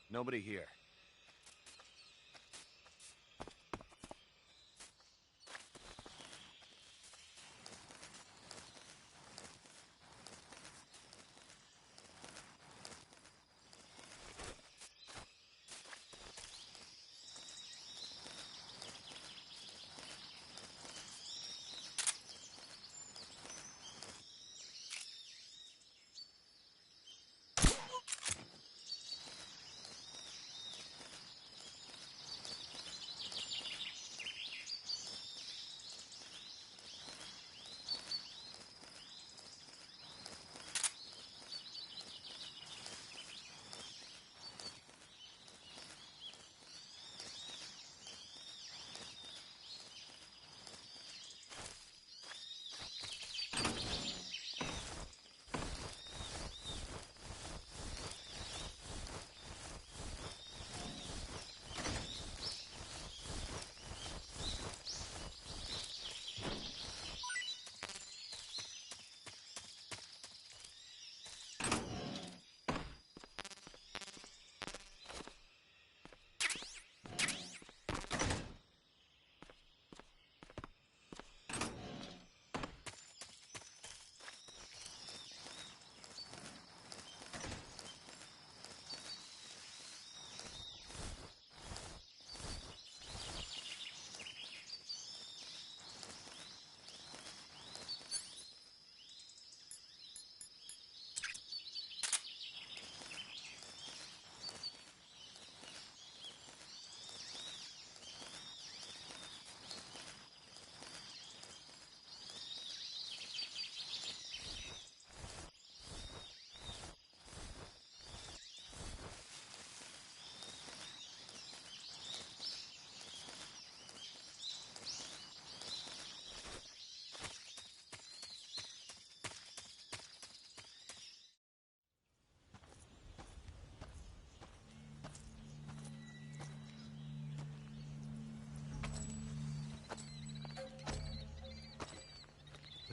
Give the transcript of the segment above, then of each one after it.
Nobody here.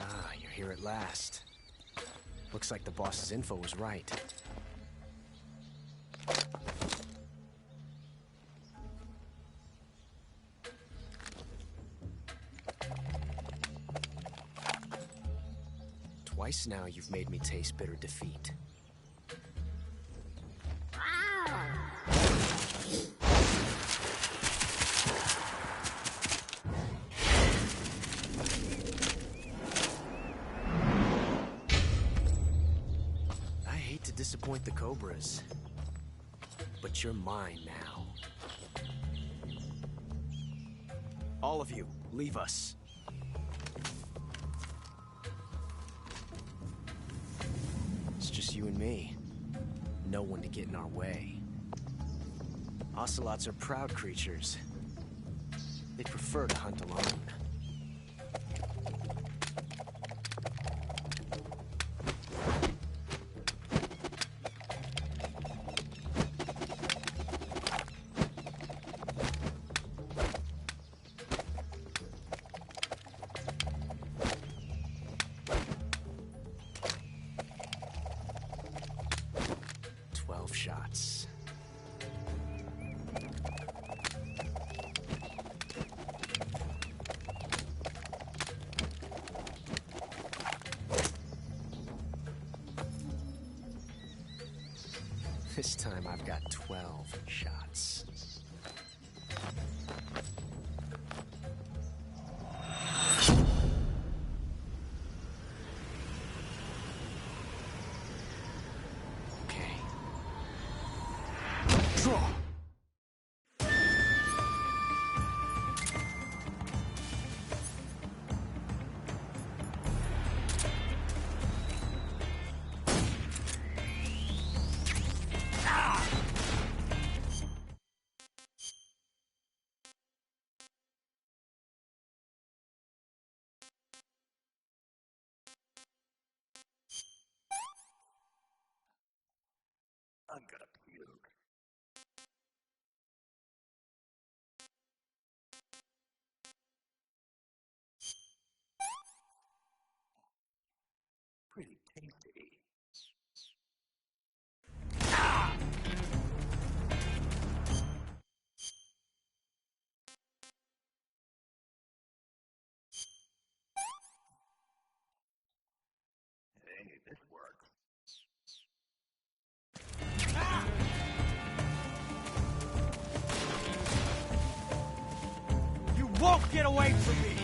Ah, you're here at last. Looks like the boss's info was right. Twice now you've made me taste bitter defeat. I hate to disappoint the Cobras, but you're mine now. All of you, leave us. It's just you and me. No one to get in our way. Ocelots are proud creatures. They prefer to hunt alone. Shots. This time I've got 12 shots. Draw! I'm gonna puke. Pretty tasty. get away from me!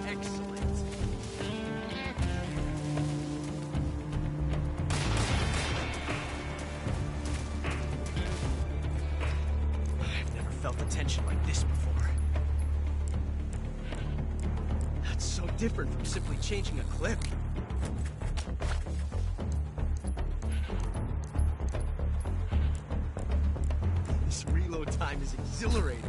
Excellent. I've never felt the tension like this before. That's so different from simply changing a clip. This reload time is exhilarating.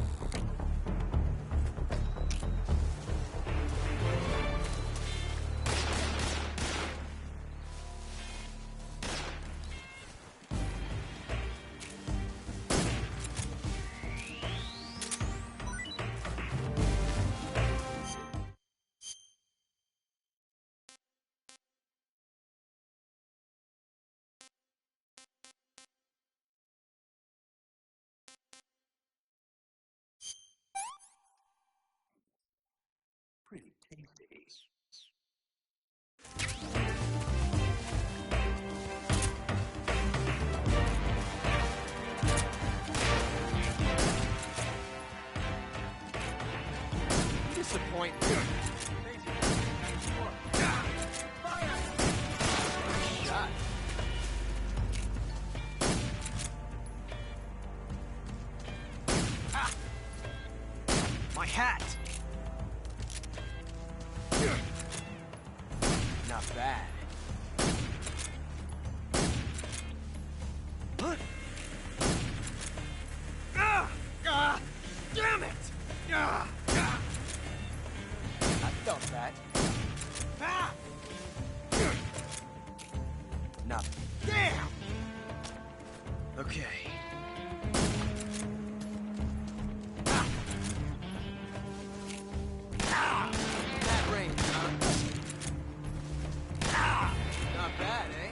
Pretty tasty. Disappoint me. Shot. Ah. My hat. Not bad. Huh? Damn it! I felt that. Nothing. Damn! Okay. That range, huh? Not bad, eh?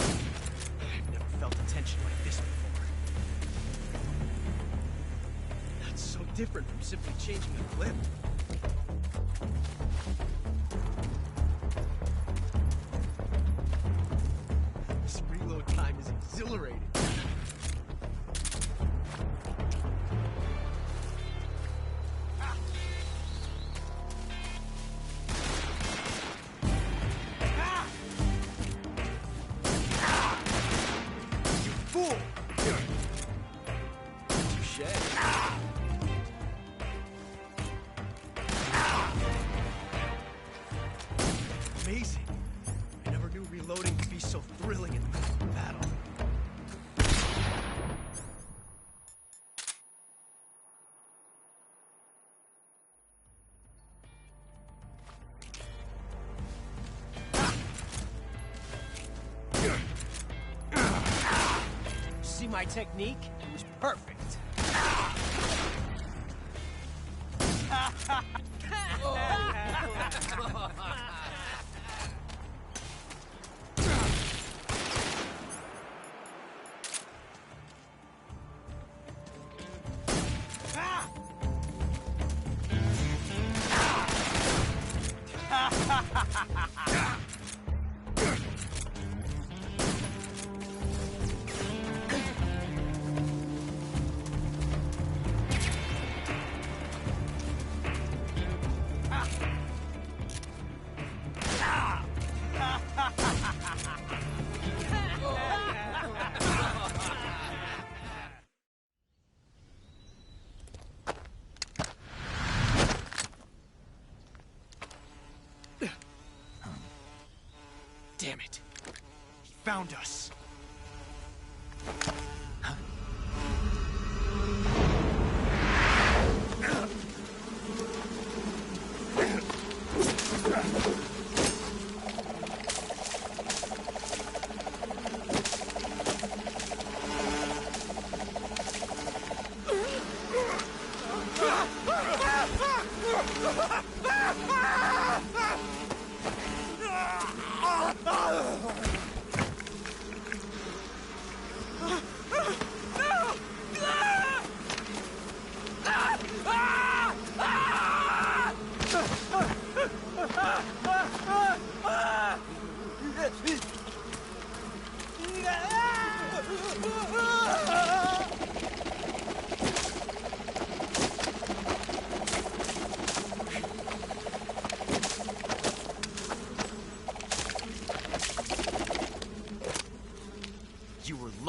I've never felt a tension like this before. That's so different from simply changing a clip. This reload time is exhilarating. Fool! Touché. Amazing. I never knew reloading could be so thrilling in the middle of a battle. See my technique? It was perfect. Damn it. He found us. No!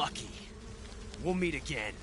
lucky. We'll meet again.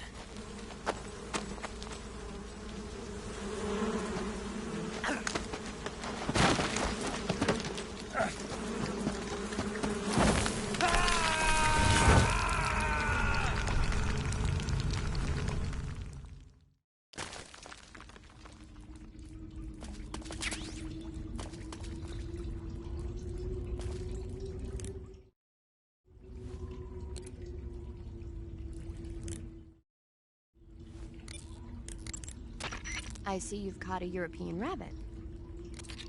I see you've caught a European rabbit.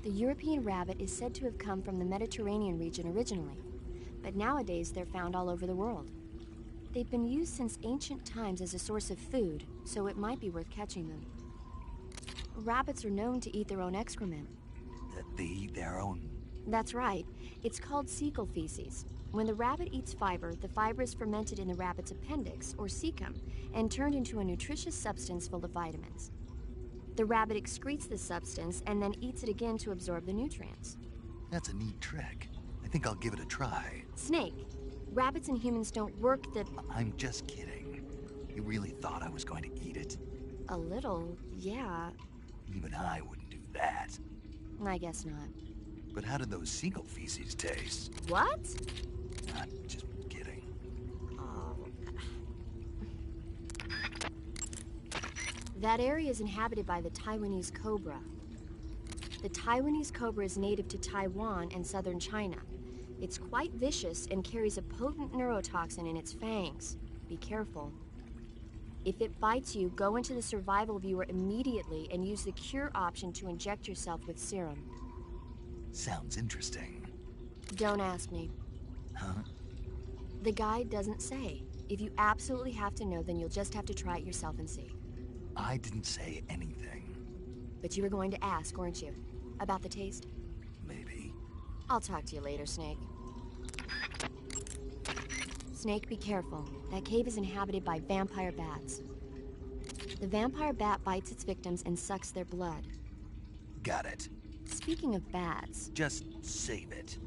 The European rabbit is said to have come from the Mediterranean region originally, but nowadays they're found all over the world. They've been used since ancient times as a source of food, so it might be worth catching them. Rabbits are known to eat their own excrement. They eat their own? That's right. It's called cecal feces. When the rabbit eats fiber, the fiber is fermented in the rabbit's appendix, or cecum, and turned into a nutritious substance full of vitamins. The rabbit excretes the substance and then eats it again to absorb the nutrients. That's a neat trick. I think I'll give it a try. Snake, rabbits and humans don't work the... I'm just kidding. You really thought I was going to eat it? A little, yeah. Even I wouldn't do that. I guess not. But how did those seagull feces taste? What? Just kidding. Oh. That area is inhabited by the Taiwanese cobra. The Taiwanese cobra is native to Taiwan and southern China. It's quite vicious and carries a potent neurotoxin in its fangs. Be careful. If it bites you, go into the survival viewer immediately and use the cure option to inject yourself with serum. Sounds interesting. Don't ask me. Huh? The guide doesn't say. If you absolutely have to know, then you'll just have to try it yourself and see. I didn't say anything. But you were going to ask, weren't you? About the taste? Maybe. I'll talk to you later, Snake. Snake, be careful. That cave is inhabited by vampire bats. The vampire bat bites its victims and sucks their blood. Got it. Speaking of bats... Just save it.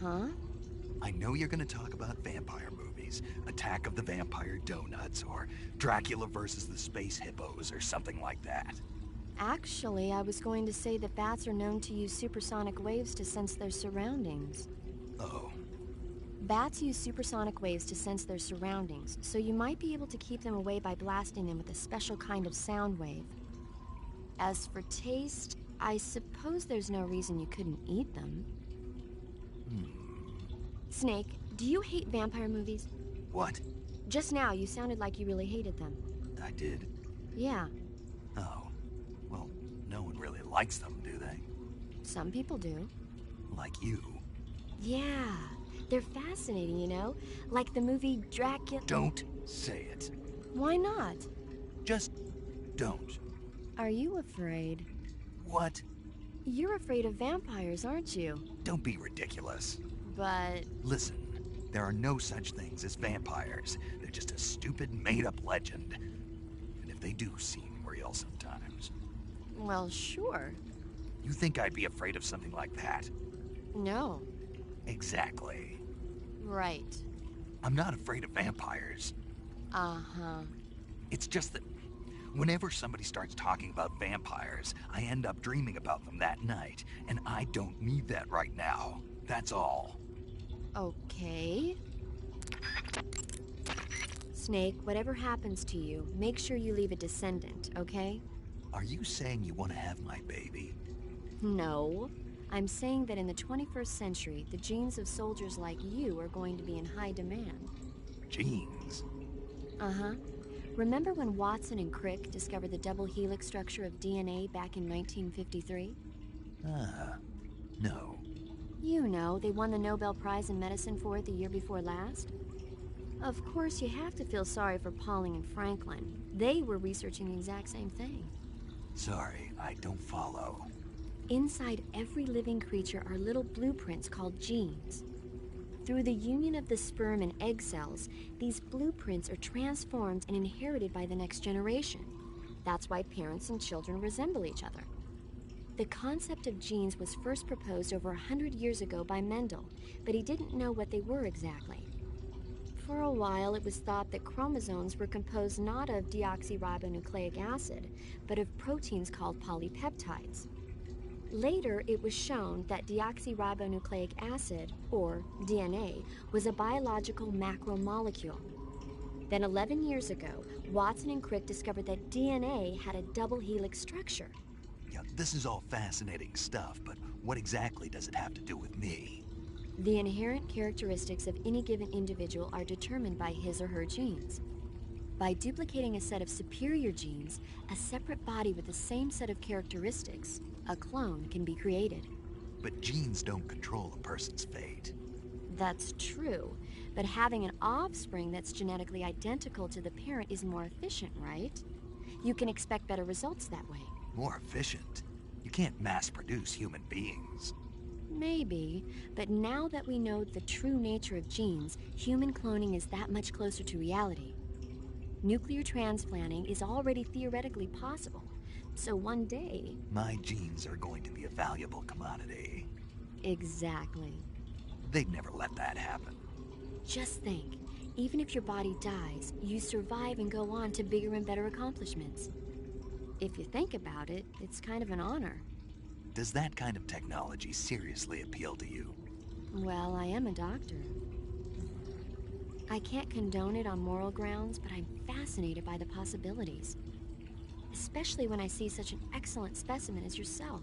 Huh? I know you're gonna talk about vampire movies, Attack of the Vampire Donuts, or Dracula versus the Space Hippos, or something like that. Actually, I was going to say that bats are known to use supersonic waves to sense their surroundings. Oh. Bats use supersonic waves to sense their surroundings, so you might be able to keep them away by blasting them with a special kind of sound wave. As for taste, I suppose there's no reason you couldn't eat them. Snake, do you hate vampire movies? What? Just now, you sounded like you really hated them. I did? Yeah. Oh. Well, no one really likes them, do they? Some people do. Like you. Yeah. They're fascinating, you know? Like the movie Dracula... Don't say it. Why not? Just don't. Are you afraid? What? You're afraid of vampires, aren't you? Don't be ridiculous. But... Listen, there are no such things as vampires. They're just a stupid, made-up legend. And if they do seem real sometimes. Well, sure. You think I'd be afraid of something like that? No. Exactly. Right. I'm not afraid of vampires. Uh-huh. It's just that whenever somebody starts talking about vampires, I end up dreaming about them that night, and I don't need that right now. That's all. Okay. Snake, whatever happens to you, make sure you leave a descendant, okay? Are you saying you want to have my baby? No. I'm saying that in the 21st century, the genes of soldiers like you are going to be in high demand. Genes? Uh-huh. Remember when Watson and Crick discovered the double helix structure of DNA back in 1953? No. You know, they won the Nobel Prize in Medicine for it the year before last. Of course, you have to feel sorry for Pauling and Franklin. They were researching the exact same thing. Sorry, I don't follow. Inside every living creature are little blueprints called genes. Through the union of the sperm and egg cells, these blueprints are transformed and inherited by the next generation. That's why parents and children resemble each other. The concept of genes was first proposed over 100 years ago by Mendel, but he didn't know what they were exactly. For a while, it was thought that chromosomes were composed not of deoxyribonucleic acid, but of proteins called polypeptides. Later, it was shown that deoxyribonucleic acid, or DNA, was a biological macromolecule. Then 11 years ago, Watson and Crick discovered that DNA had a double helix structure. Yeah, this is all fascinating stuff, but what exactly does it have to do with me? The inherent characteristics of any given individual are determined by his or her genes. By duplicating a set of superior genes, a separate body with the same set of characteristics, a clone, can be created. But genes don't control a person's fate. That's true, but having an offspring that's genetically identical to the parent is more efficient, right? You can expect better results that way. More efficient? You can't mass-produce human beings. Maybe, but now that we know the true nature of genes, human cloning is that much closer to reality. Nuclear transplanting is already theoretically possible, so one day... My genes are going to be a valuable commodity. Exactly. They'd never let that happen. Just think, even if your body dies, you survive and go on to bigger and better accomplishments. If you think about it, it's kind of an honor. Does that kind of technology seriously appeal to you? Well, I am a doctor. I can't condone it on moral grounds, but I'm fascinated by the possibilities. Especially when I see such an excellent specimen as yourself.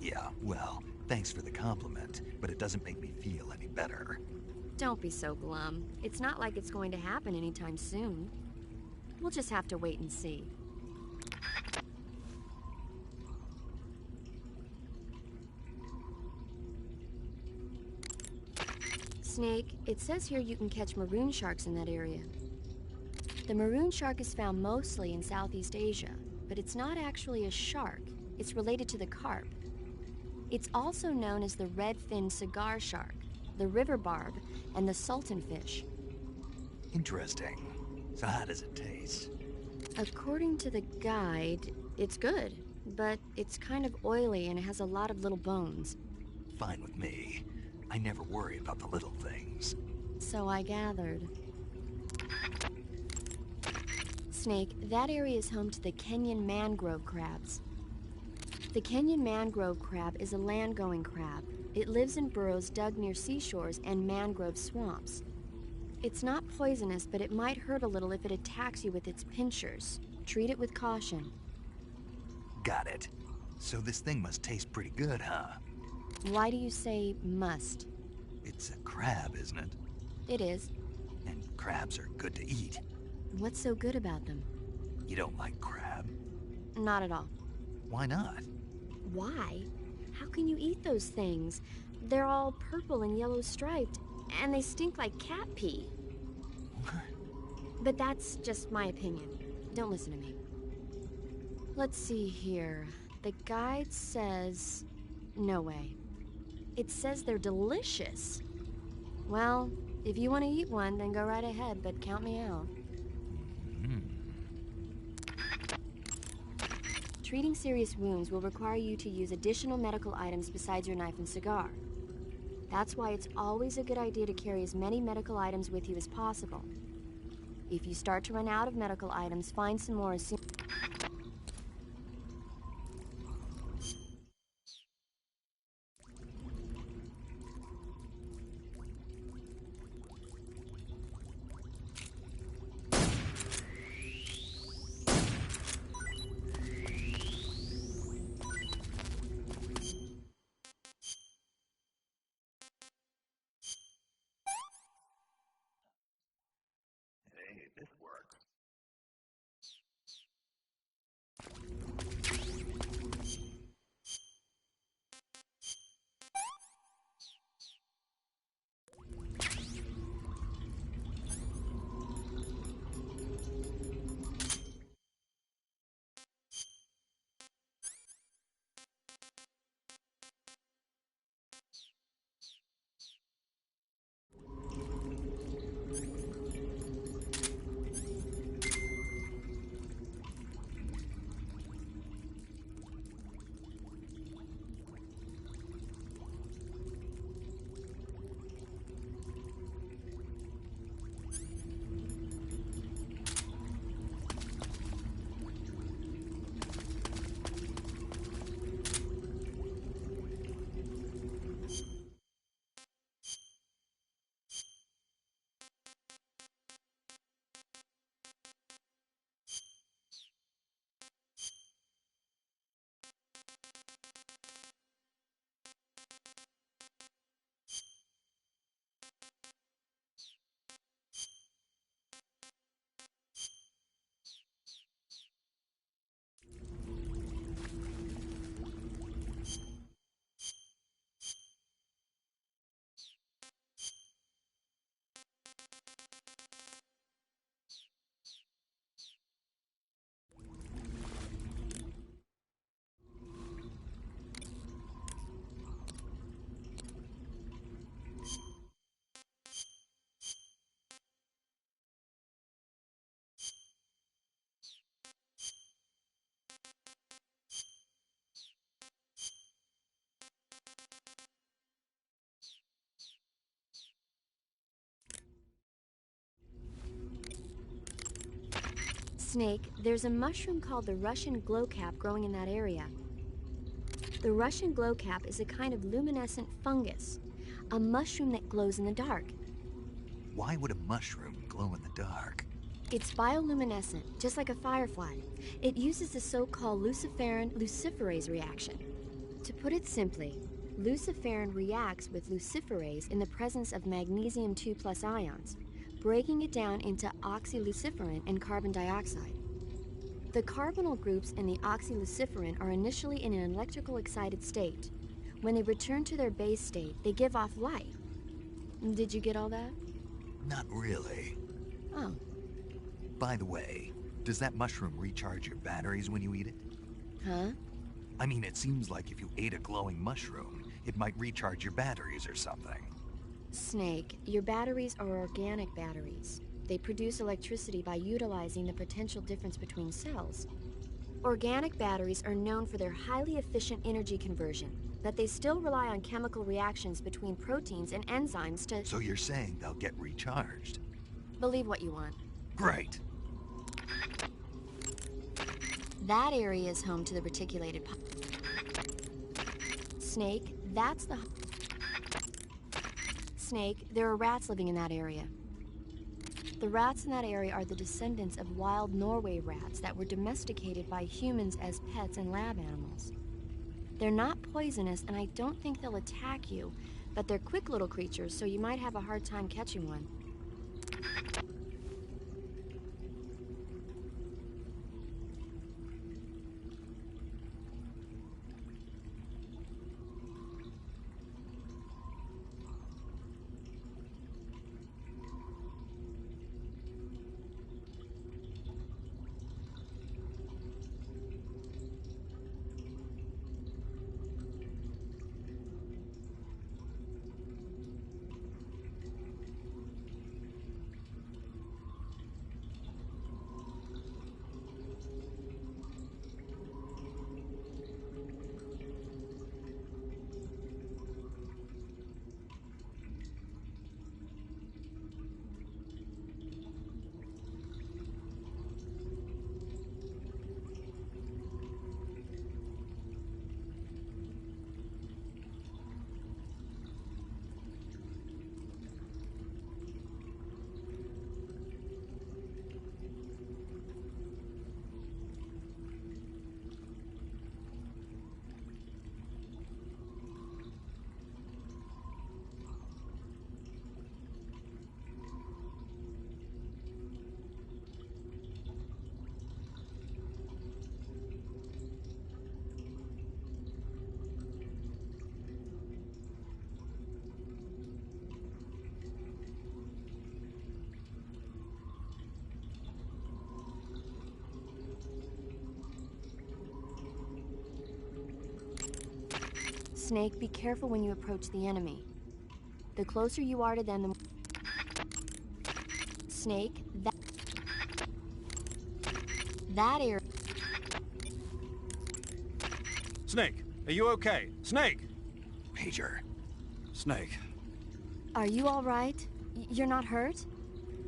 Yeah, well, thanks for the compliment, but it doesn't make me feel any better. Don't be so glum. It's not like it's going to happen anytime soon. We'll just have to wait and see. Snake, it says here you can catch maroon sharks in that area. The maroon shark is found mostly in Southeast Asia, but it's not actually a shark. It's related to the carp. It's also known as the red-finned cigar shark, the river barb, and the sultan fish. Interesting. So how does it taste? According to the guide, it's good, but it's kind of oily and it has a lot of little bones. Fine with me. I never worry about the little things. So I gathered. Snake, that area is home to the Kenyan mangrove crabs. The Kenyan mangrove crab is a land-going crab. It lives in burrows dug near seashores and mangrove swamps. It's not poisonous, but it might hurt a little if it attacks you with its pinchers. Treat it with caution. Got it. So this thing must taste pretty good, huh? Why do you say must? It's a crab, isn't it? It is. And crabs are good to eat. What's so good about them? You don't like crab? Not at all. Why not? Why? How can you eat those things? They're all purple and yellow striped, and they stink like cat pee. But that's just my opinion. Don't listen to me. Let's see here. The guide says... No way. It says they're delicious. Well, if you want to eat one, then go right ahead, but count me out. Treating serious wounds will require you to use additional medical items besides your knife and cigar. That's why it's always a good idea to carry as many medical items with you as possible. If you start to run out of medical items, find some more as soon... Hey, this works. Snake, there's a mushroom called the Russian glowcap growing in that area. The Russian glowcap is a kind of luminescent fungus, a mushroom that glows in the dark. Why would a mushroom glow in the dark? It's bioluminescent, just like a firefly. It uses the so-called luciferin-luciferase reaction. To put it simply, luciferin reacts with luciferase in the presence of magnesium 2+ ions, breaking it down into oxyluciferin and carbon dioxide. The carbonyl groups in the oxyluciferin are initially in an electrical excited state. When they return to their base state, they give off light. Did you get all that? Not really. Oh. By the way, does that mushroom recharge your batteries when you eat it? Huh? I mean, it seems like if you ate a glowing mushroom, it might recharge your batteries or something. Snake, your batteries are organic batteries. They produce electricity by utilizing the potential difference between cells. Organic batteries are known for their highly efficient energy conversion, but they still rely on chemical reactions between proteins and enzymes to... So you're saying they'll get recharged? Believe what you want. Great. That area is home to the reticulated... Snake, that's the... Snake, there are rats living in that area. The rats in that area are the descendants of wild Norway rats that were domesticated by humans as pets and lab animals. They're not poisonous, and I don't think they'll attack you, but they're quick little creatures, so you might have a hard time catching one. Snake, be careful when you approach the enemy. The closer you are to them, the more... Snake, that area... Snake, are you okay? Snake! Major. Snake. Are you all right? You're not hurt?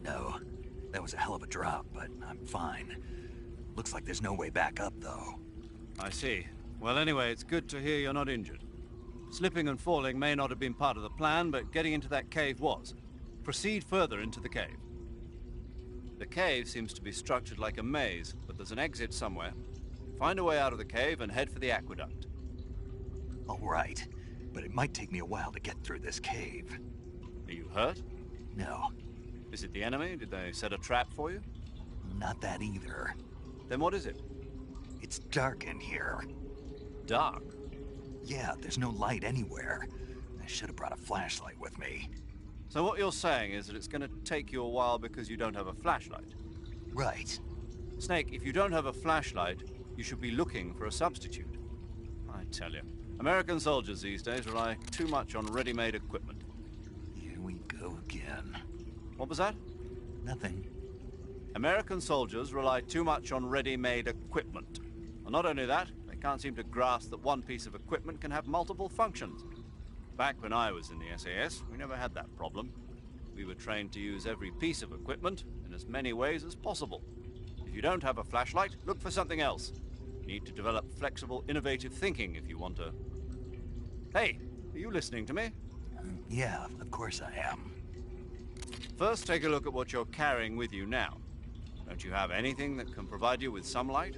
No. That was a hell of a drop, but I'm fine. Looks like there's no way back up, though. I see. Well, anyway, it's good to hear you're not injured. Slipping and falling may not have been part of the plan, but getting into that cave was. Proceed further into the cave. The cave seems to be structured like a maze, but there's an exit somewhere. Find a way out of the cave and head for the aqueduct. All right, but it might take me a while to get through this cave. Are you hurt? No, Is it the enemy? Did they set a trap for you? not that either. Then what is it? It's dark in here. Dark. Yeah, there's no light anywhere. I should have brought a flashlight with me. So what you're saying is that it's going to take you a while because you don't have a flashlight. Right. Snake, if you don't have a flashlight, you should be looking for a substitute. I tell you, American soldiers these days rely too much on ready-made equipment. Here we go again. What was that? Nothing. American soldiers rely too much on ready-made equipment. And not only that, they can't seem to grasp that one piece of equipment can have multiple functions. Back when I was in the SAS, we never had that problem. We were trained to use every piece of equipment in as many ways as possible. If you don't have a flashlight, look for something else. You need to develop flexible, innovative thinking if you want to... Hey, are you listening to me? Yeah, of course I am. First, take a look at what you're carrying with you now. Don't you have anything that can provide you with some light?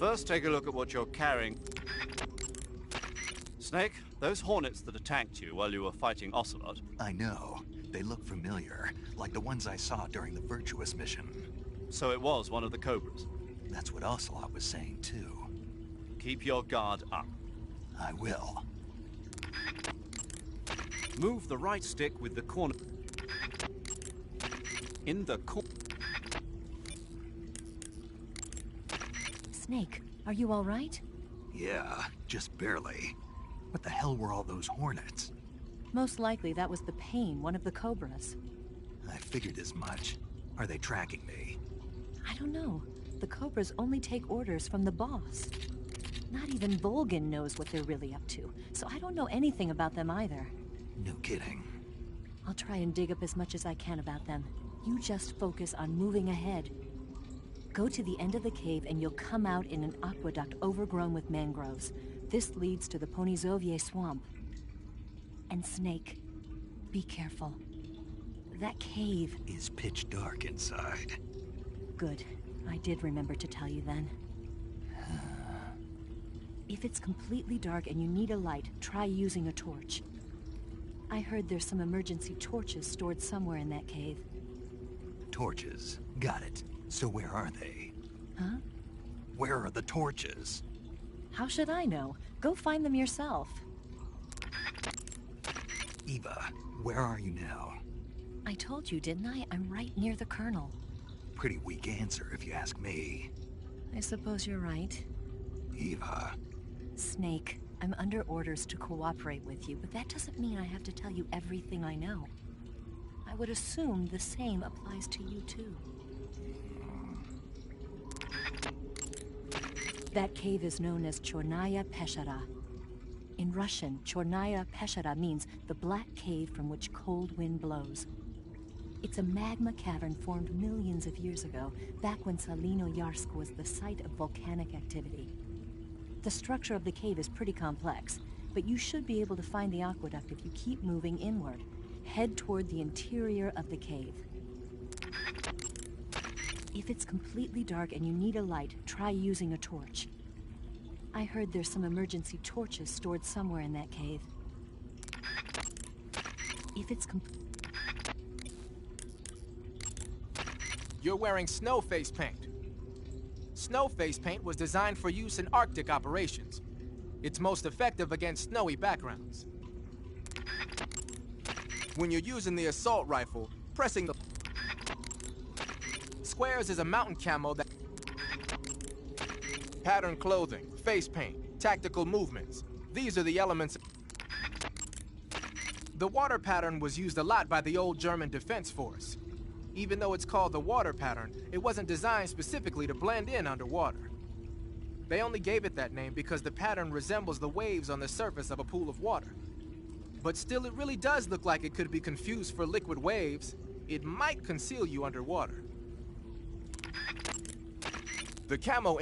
First, take a look at what you're carrying. Snake, those hornets that attacked you while you were fighting Ocelot. I know. They look familiar, like the ones I saw during the Virtuous mission. So it was one of the Cobras. That's what Ocelot was saying, too. Keep your guard up. I will. Move the right stick with the corner. In the corner. Snake, are you all right? Yeah, just barely. What the hell were all those hornets? Most likely that was the pain, one of the Cobras. I figured as much. Are they tracking me? I don't know. The Cobras only take orders from the boss. Not even Volgin knows what they're really up to, so I don't know anything about them either. No kidding. I'll try and dig up as much as I can about them. You just focus on moving ahead. Go to the end of the cave and you'll come out in an aqueduct overgrown with mangroves. This leads to the Ponizovye swamp. And Snake, be careful. That cave... is pitch dark inside. Good. I did remember to tell you then. If it's completely dark and you need a light, try using a torch. I heard there's some emergency torches stored somewhere in that cave. Torches. Got it. So where are they? Huh? Where are the torches? How should I know? Go find them yourself. Eva, where are you now? I told you, didn't I? I'm right near the Colonel. Pretty weak answer if you ask me. I suppose you're right. Eva. Snake, I'm under orders to cooperate with you, but that doesn't mean I have to tell you everything I know. I would assume the same applies to you too. That cave is known as Chornaya Peshara. In Russian, Chornaya Peshara means the black cave from which cold wind blows. It's a magma cavern formed millions of years ago, back when Salino-Yarsk was the site of volcanic activity. The structure of the cave is pretty complex, but you should be able to find the aqueduct if you keep moving inward. Head toward the interior of the cave. If it's completely dark and you need a light, try using a torch. I heard there's some emergency torches stored somewhere in that cave. If it's You're wearing snow face paint. Snow face paint was designed for use in Arctic operations. It's most effective against snowy backgrounds. When you're using the assault rifle, pressing the squares is a mountain camo that pattern clothing, face paint, tactical movements. These are the elements. The water pattern was used a lot by the old German Defense Force. Even though it's called the water pattern, it wasn't designed specifically to blend in underwater. They only gave it that name because the pattern resembles the waves on the surface of a pool of water. But still, it really does look like it could be confused for liquid waves. It might conceal you underwater. The camo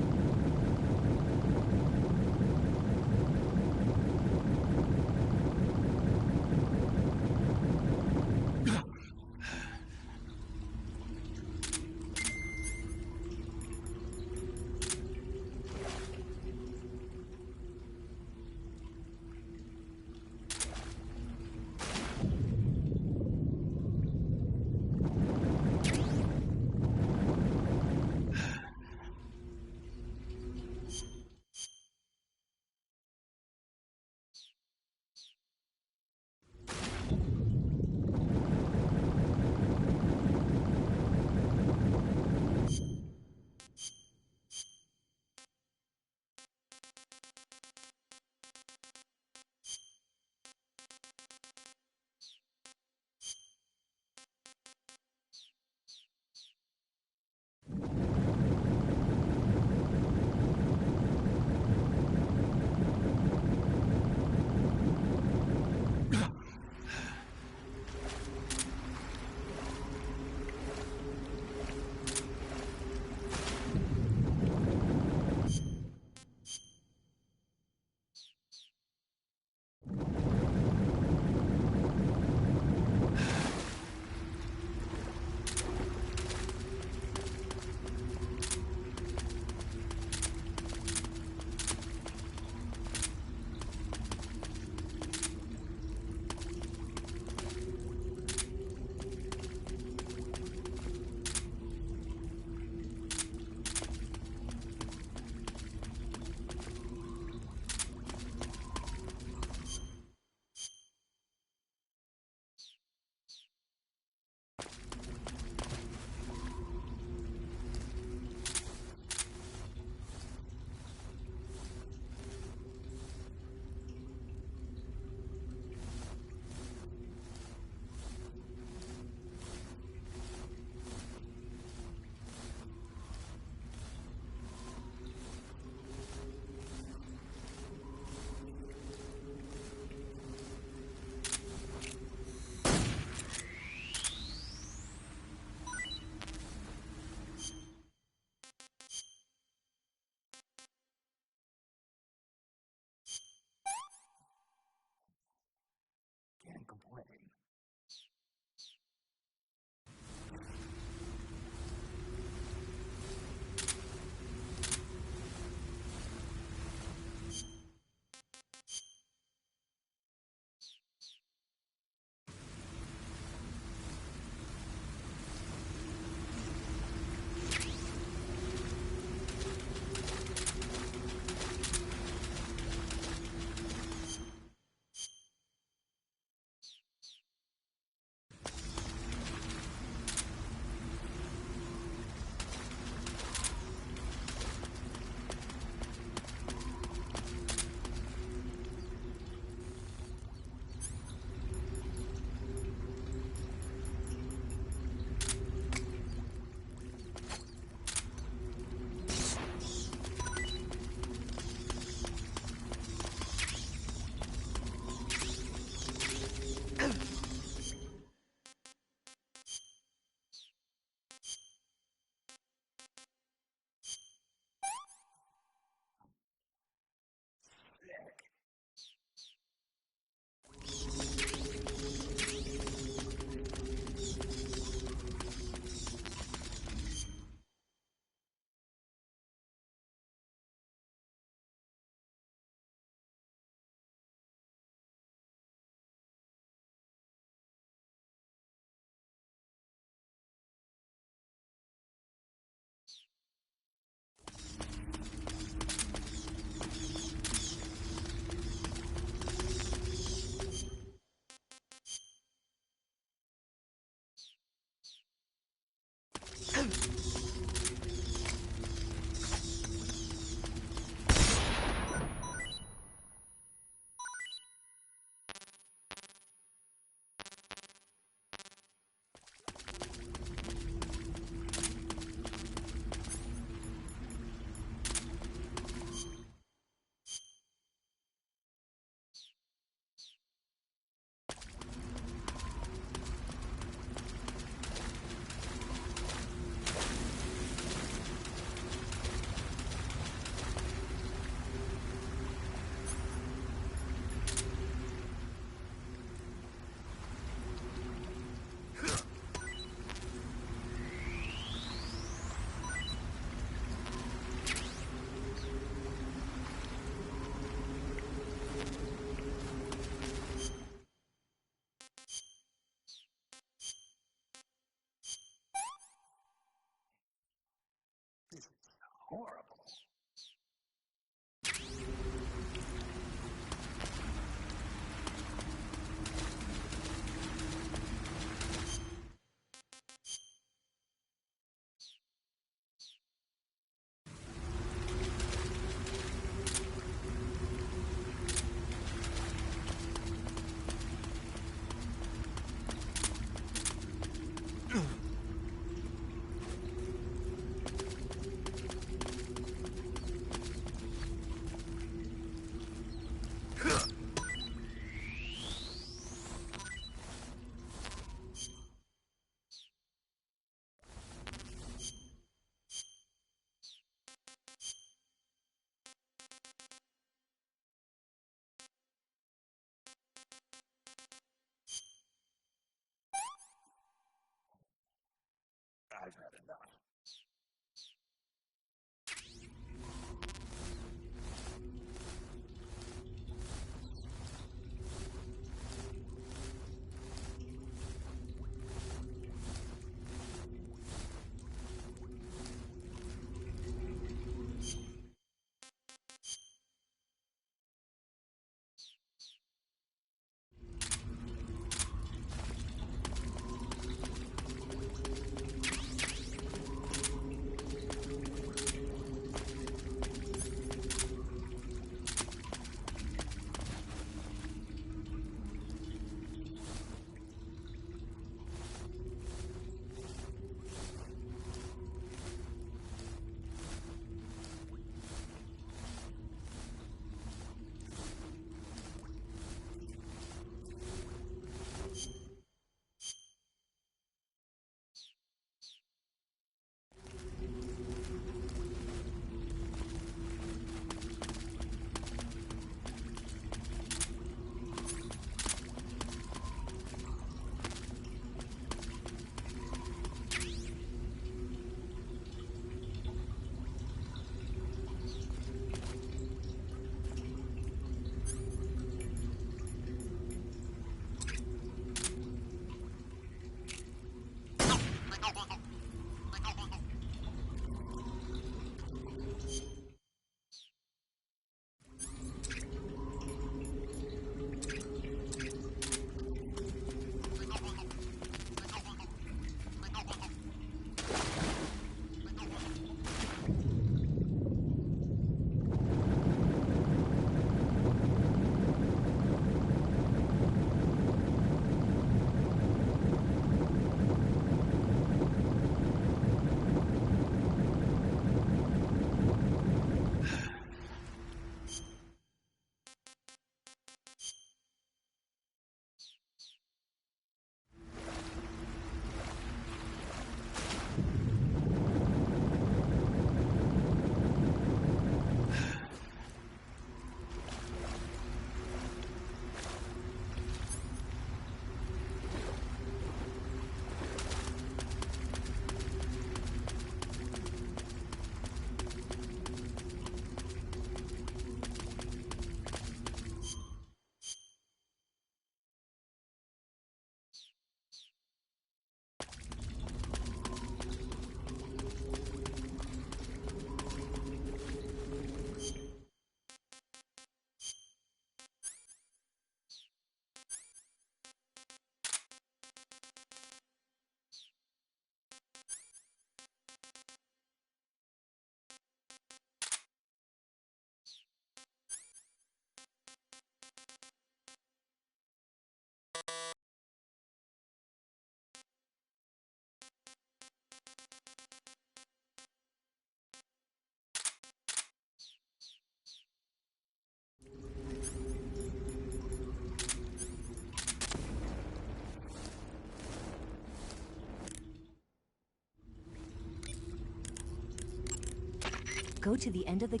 Go to the end of the...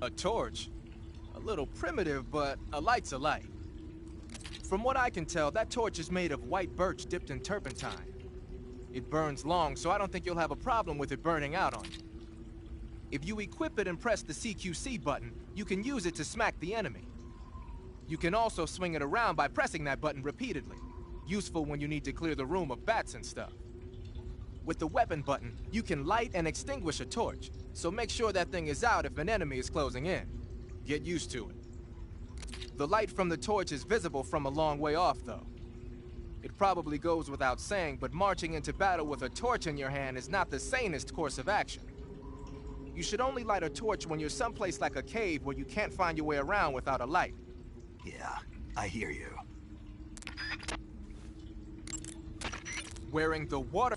A torch? A little primitive, but a light's a light. From what I can tell, that torch is made of white birch dipped in turpentine. It burns long, so I don't think you'll have a problem with it burning out on you. If you equip it and press the CQC button, you can use it to smack the enemy. You can also swing it around by pressing that button repeatedly. Useful when you need to clear the room of bats and stuff. With the weapon button, you can light and extinguish a torch, so make sure that thing is out if an enemy is closing in. Get used to it. The light from the torch is visible from a long way off, though. It probably goes without saying, but marching into battle with a torch in your hand is not the sanest course of action. You should only light a torch when you're someplace like a cave where you can't find your way around without a light. Yeah, I hear you. Wearing the water...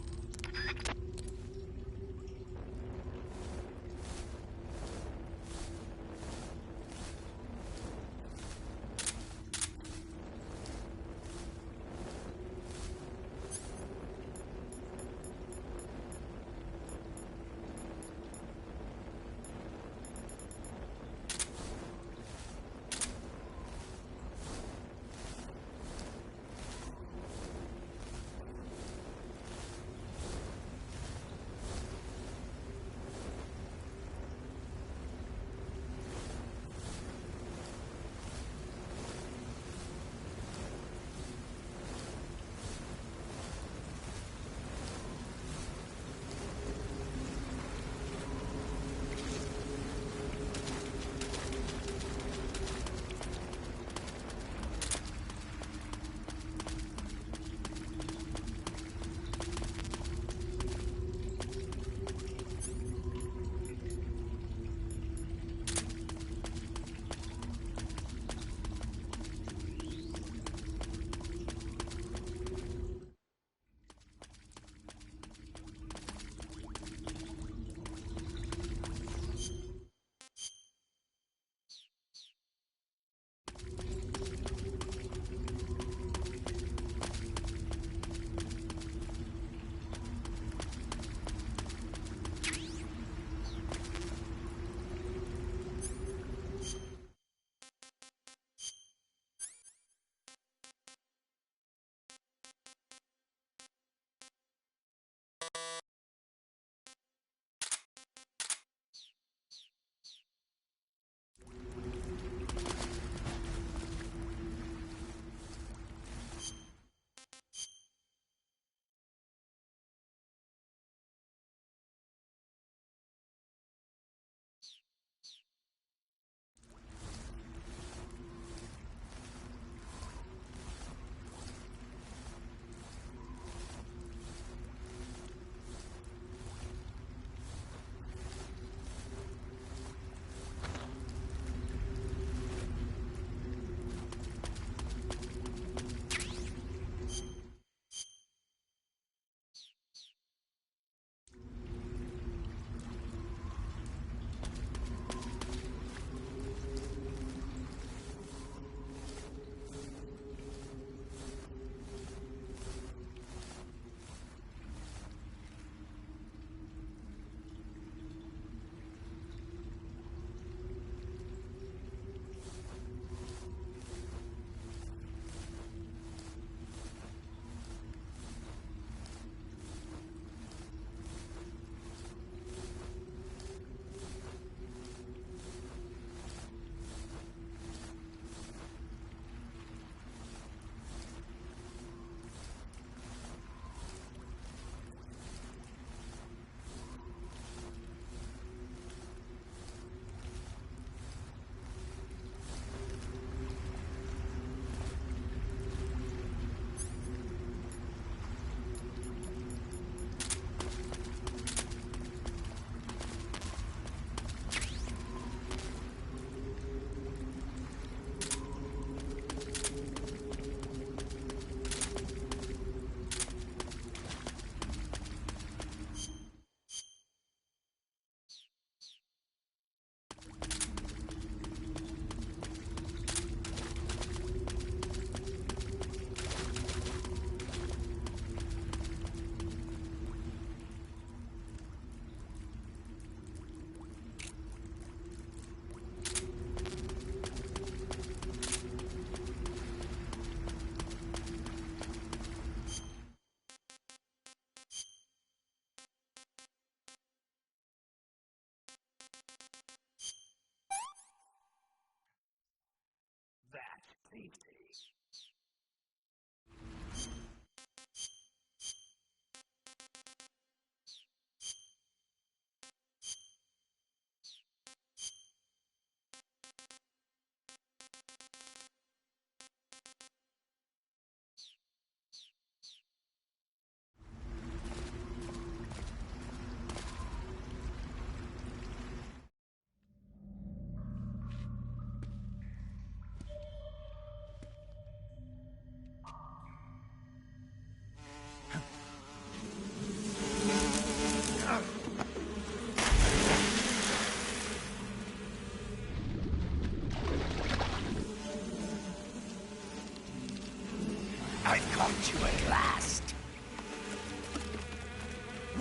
I caught you at last.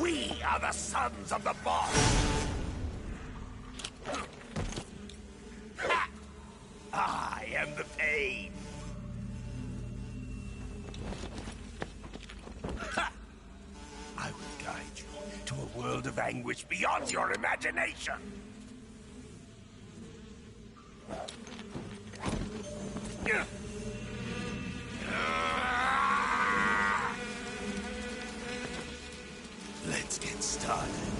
We are the sons of the boss. Ha! I am the pain. Ha! I will guide you to a world of anguish beyond your imagination. Let's get started.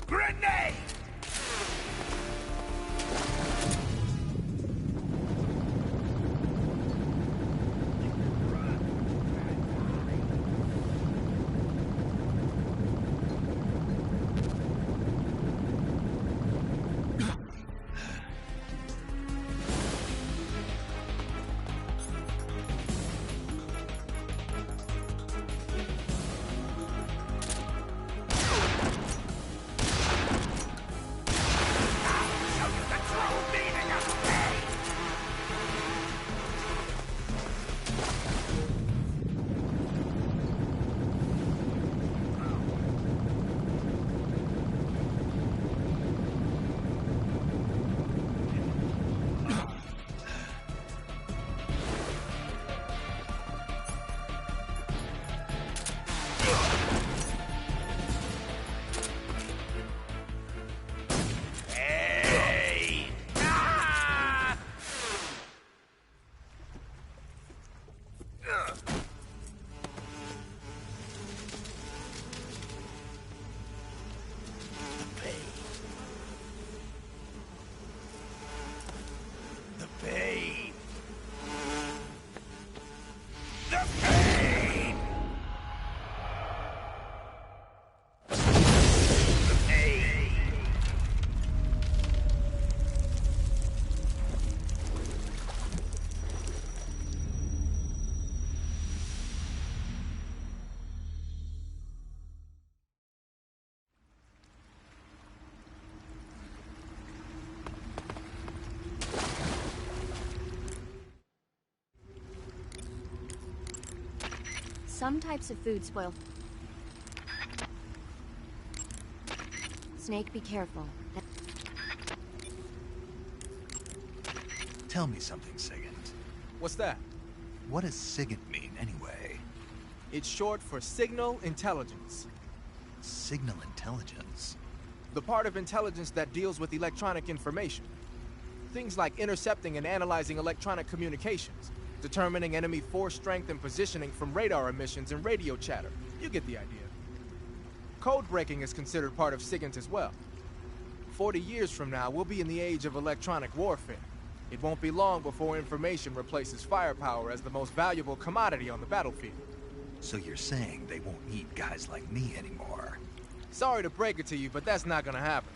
Grenade! Some types of food spoil. Snake, be careful. Tell me something, Sigint. What's that? What does Sigint mean, anyway? It's short for Signal Intelligence. Signal intelligence? The part of intelligence that deals with electronic information. Things like intercepting and analyzing electronic communications, determining enemy force strength and positioning from radar emissions and radio chatter. You get the idea. Code breaking is considered part of SIGINT as well. 40 years from now, we'll be in the age of electronic warfare. It won't be long before information replaces firepower as the most valuable commodity on the battlefield. So you're saying they won't need guys like me anymore? Sorry to break it to you, but that's not gonna happen.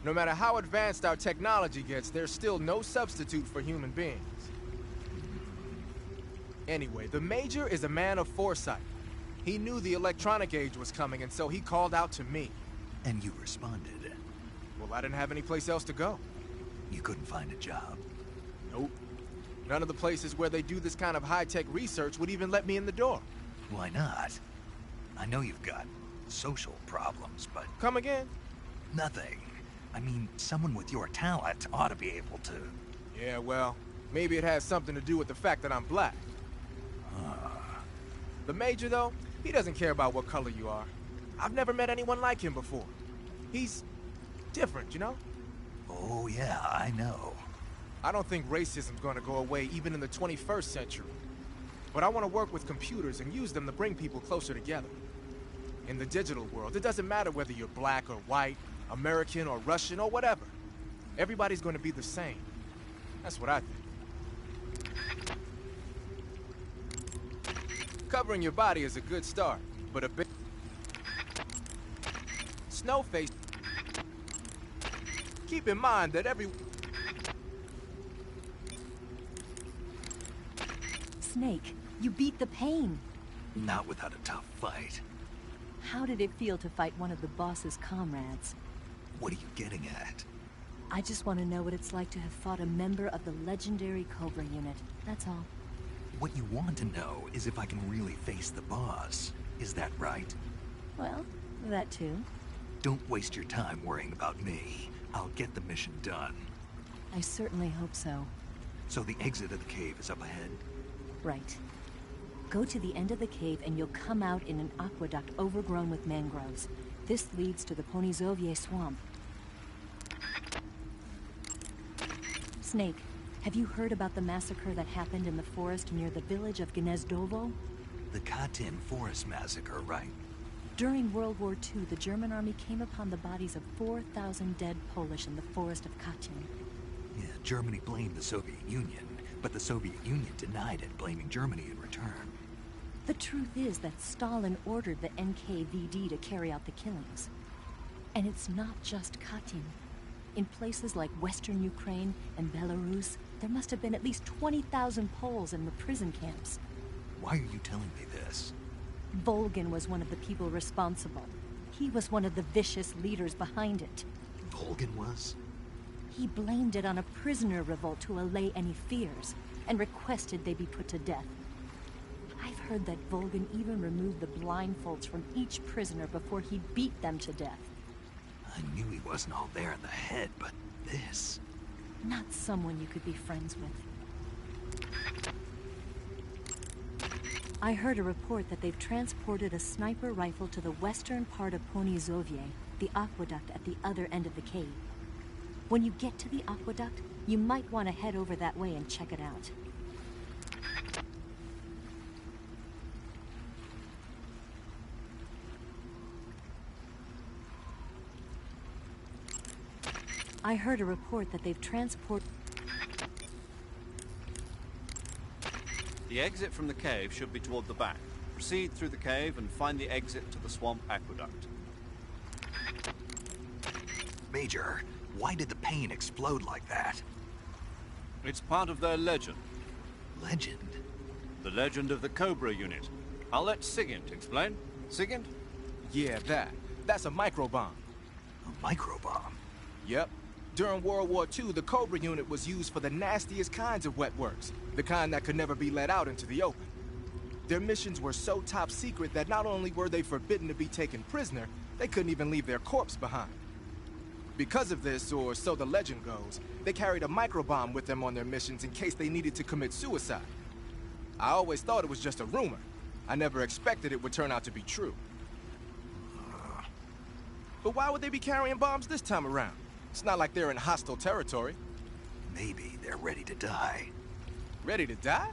No matter how advanced our technology gets, there's still no substitute for human beings. Anyway, the Major is a man of foresight. He knew the electronic age was coming, and so he called out to me. And you responded? Well, I didn't have any place else to go. You couldn't find a job? Nope. None of the places where they do this kind of high-tech research would even let me in the door. Why not? I know you've got social problems, but... Come again? Nothing. I mean, someone with your talent ought to be able to... Yeah, well, maybe it has something to do with the fact that I'm black. The Major, though, he doesn't care about what color you are. I've never met anyone like him before. He's different, you know? Oh, yeah, I know. I don't think racism's gonna go away even in the 21st century. But I want to work with computers and use them to bring people closer together. In the digital world, it doesn't matter whether you're black or white, American or Russian or whatever. Everybody's gonna be the same. That's what I think. Covering your body is a good start, but a big... Snowface... Keep in mind that Snake, you beat the pain. Not without a tough fight. How did it feel to fight one of the boss's comrades? What are you getting at? I just want to know what it's like to have fought a member of the legendary Cobra unit. That's all. What you want to know is if I can really face the boss. Is that right? Well, that too. Don't waste your time worrying about me. I'll get the mission done. I certainly hope so. So the exit of the cave is up ahead? Right. Go to the end of the cave and you'll come out in an aqueduct overgrown with mangroves. This leads to the Ponizovye swamp. Snake, have you heard about the massacre that happened in the forest near the village of Gnezdovo? The Katyn Forest Massacre, right? During World War II, the German army came upon the bodies of 4,000 dead Polish in the forest of Katyn. Yeah, Germany blamed the Soviet Union, but the Soviet Union denied it, blaming Germany in return. The truth is that Stalin ordered the NKVD to carry out the killings. And it's not just Katyn. In places like Western Ukraine and Belarus, there must have been at least 20,000 Poles in the prison camps. Why are you telling me this? Volgin was one of the people responsible. He was one of the vicious leaders behind it. Volgin was? He blamed it on a prisoner revolt to allay any fears, and requested they be put to death. I've heard that Volgin even removed the blindfolds from each prisoner before he beat them to death. I knew he wasn't all there in the head, but this... Not someone you could be friends with. I heard a report that they've transported a sniper rifle to the western part of Ponizovye, the aqueduct at the other end of the cave. When you get to the aqueduct, you might want to head over that way and check it out. I heard a report that they've transported... The exit from the cave should be toward the back. Proceed through the cave and find the exit to the swamp aqueduct. Major, why did the pain explode like that? It's part of their legend. Legend? The legend of the Cobra unit. I'll let Sigint explain. Sigint? Yeah, that's a microbomb. A microbomb? Yep. During World War II, the Cobra unit was used for the nastiest kinds of wet works, the kind that could never be let out into the open. Their missions were so top secret that not only were they forbidden to be taken prisoner, they couldn't even leave their corpse behind. Because of this, or so the legend goes, they carried a microbomb with them on their missions in case they needed to commit suicide. I always thought it was just a rumor. I never expected it would turn out to be true. But why would they be carrying bombs this time around? It's not like they're in hostile territory. Maybe they're ready to die. Ready to die?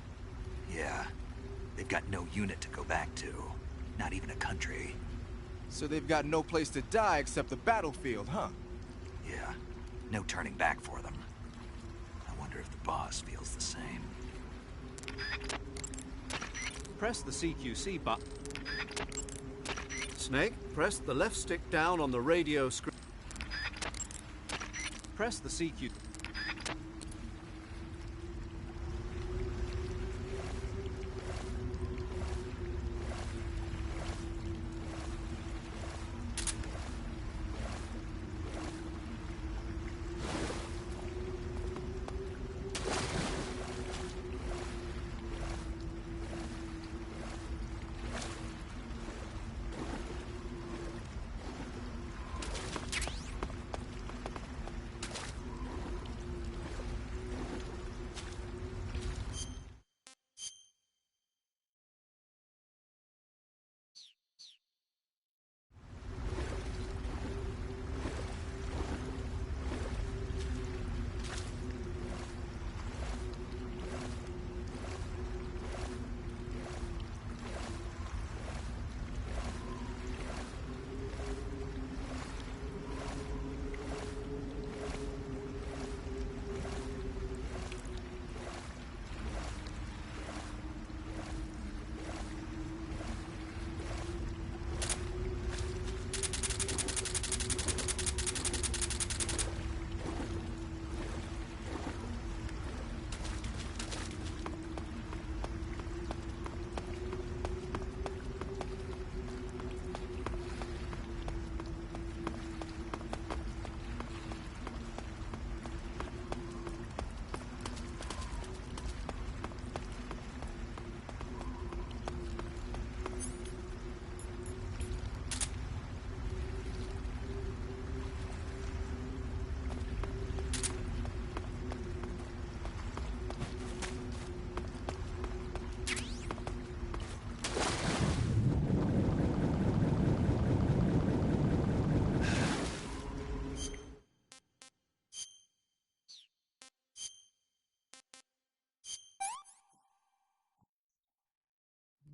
Yeah. They've got no unit to go back to. Not even a country. So they've got no place to die except the battlefield, huh? Yeah. No turning back for them. I wonder if the boss feels the same. Press the CQC button. Snake, press the left stick down on the radio screen. Press the CQ.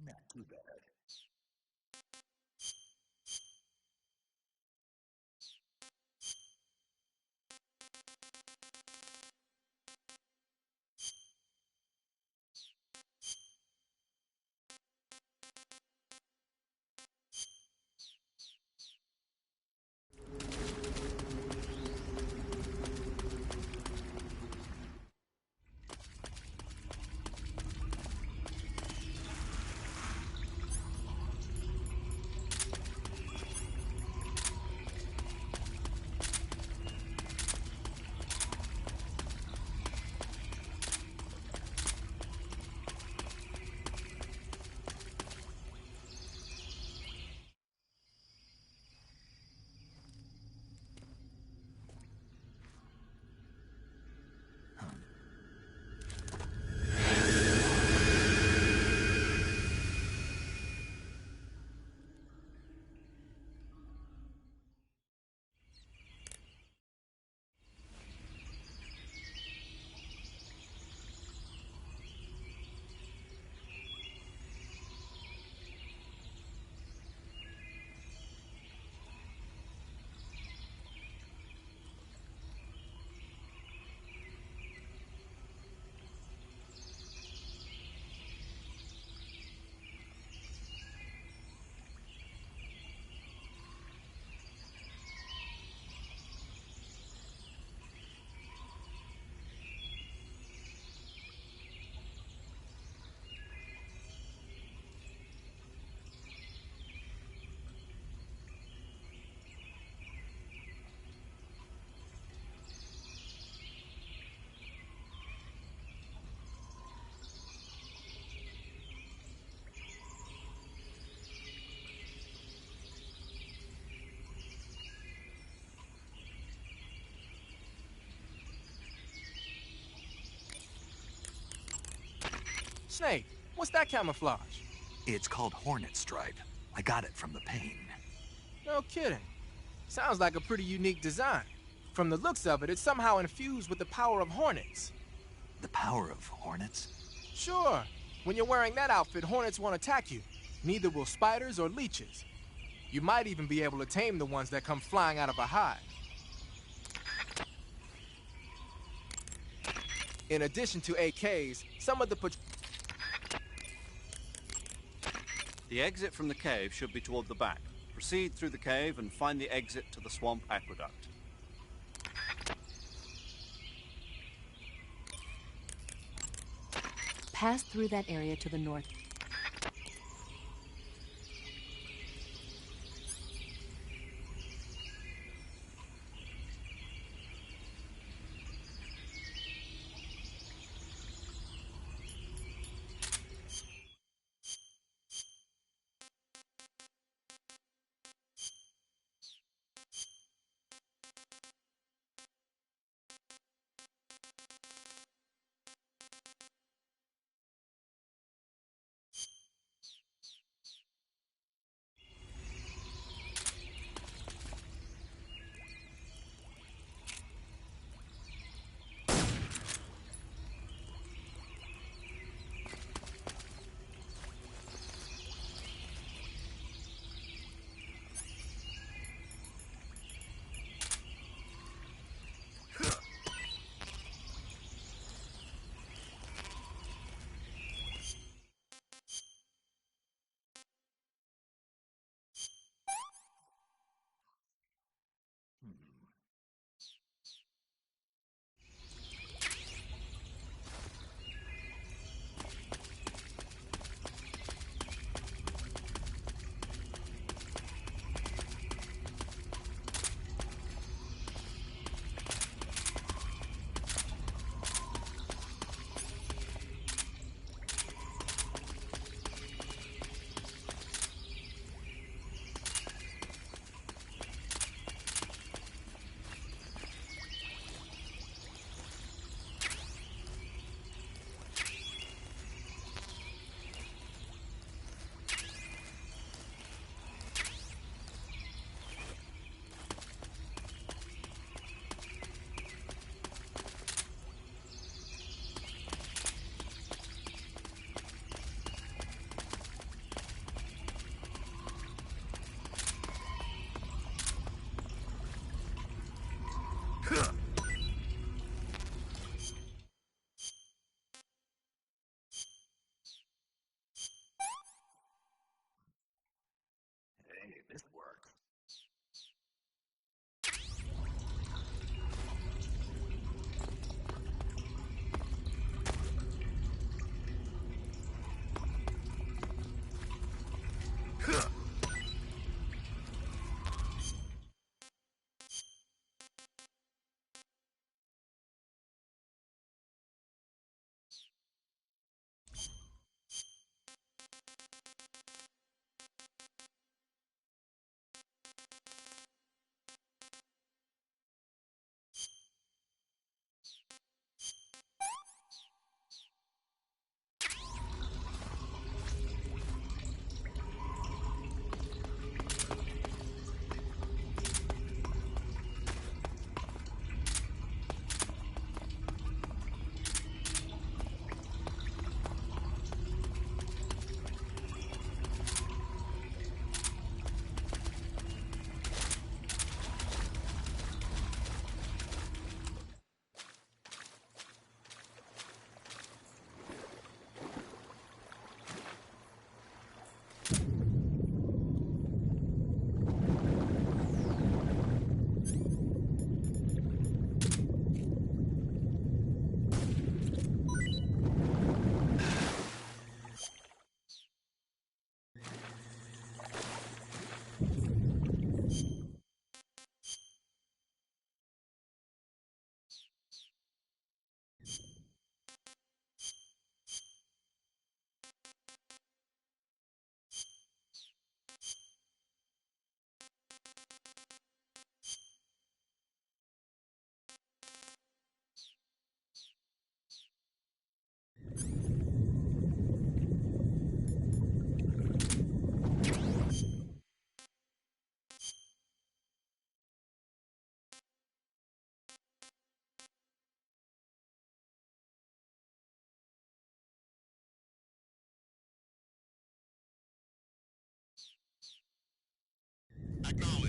Not too bad. snake. What's that camouflage? It's called Hornet Stripe. I got it from the pain. No kidding. Sounds like a pretty unique design. From the looks of it, it's somehow infused with the power of hornets. The power of hornets? Sure. When you're wearing that outfit, hornets won't attack you. Neither will spiders or leeches. You might even be able to tame the ones that come flying out of a hive. In addition to AKs, some of the The exit from the cave should be toward the back. Proceed through the cave and find the exit to the swamp aqueduct. Pass through that area to the north.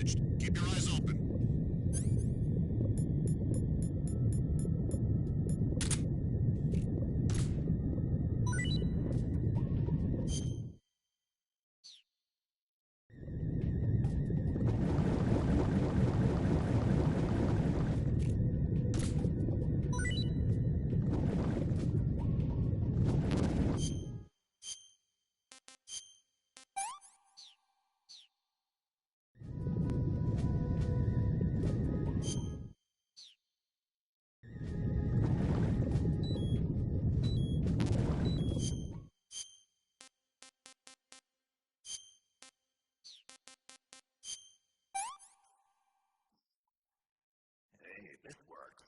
damaged. Keep your eyes open. Hey, this worked.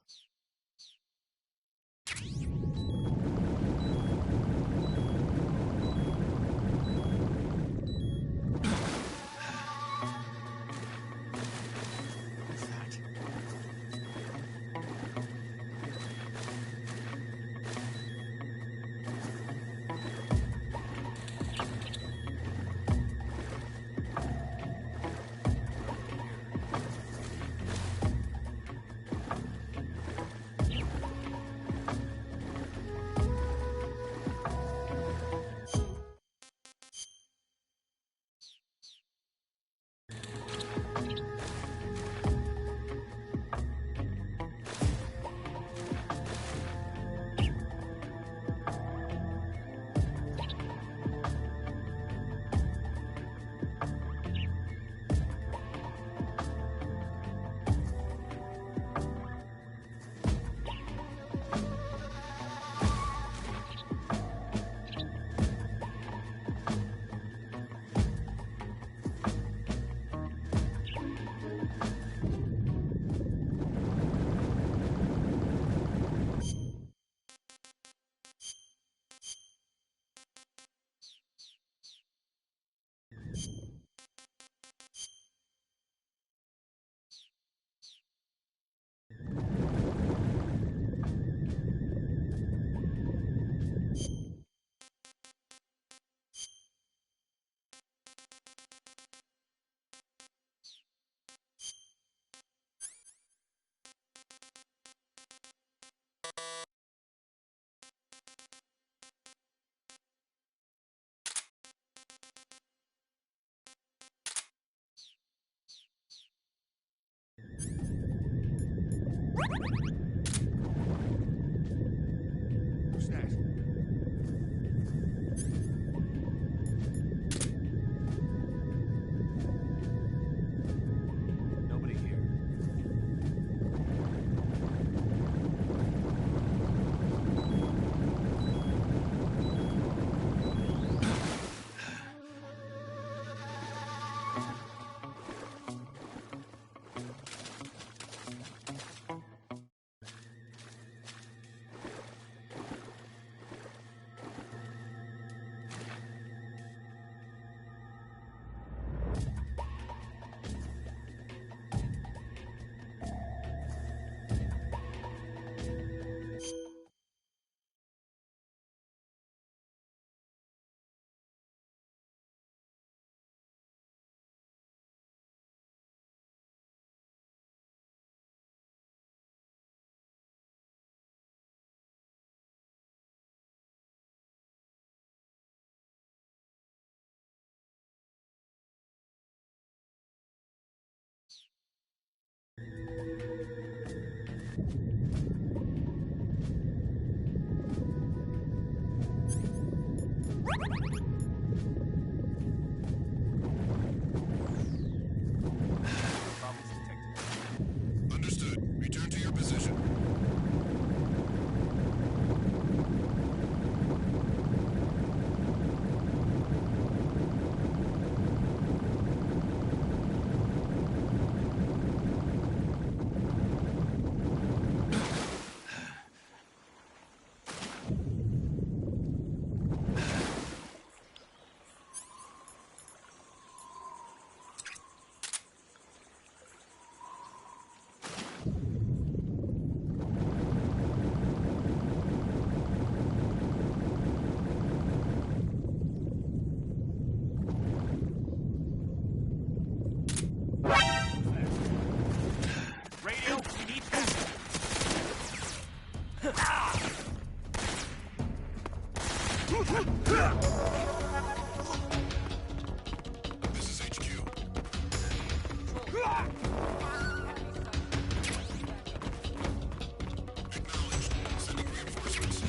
Who's that? Nobody here. This is HQ. Acknowledged. Sending reinforcements.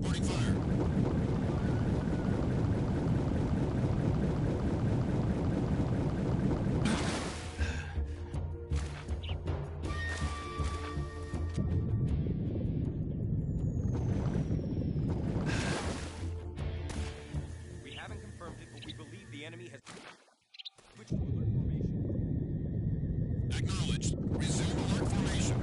Reporting fire. We haven't confirmed it, but we believe the enemy has switched to alert formation. Acknowledged. Resume alert formation.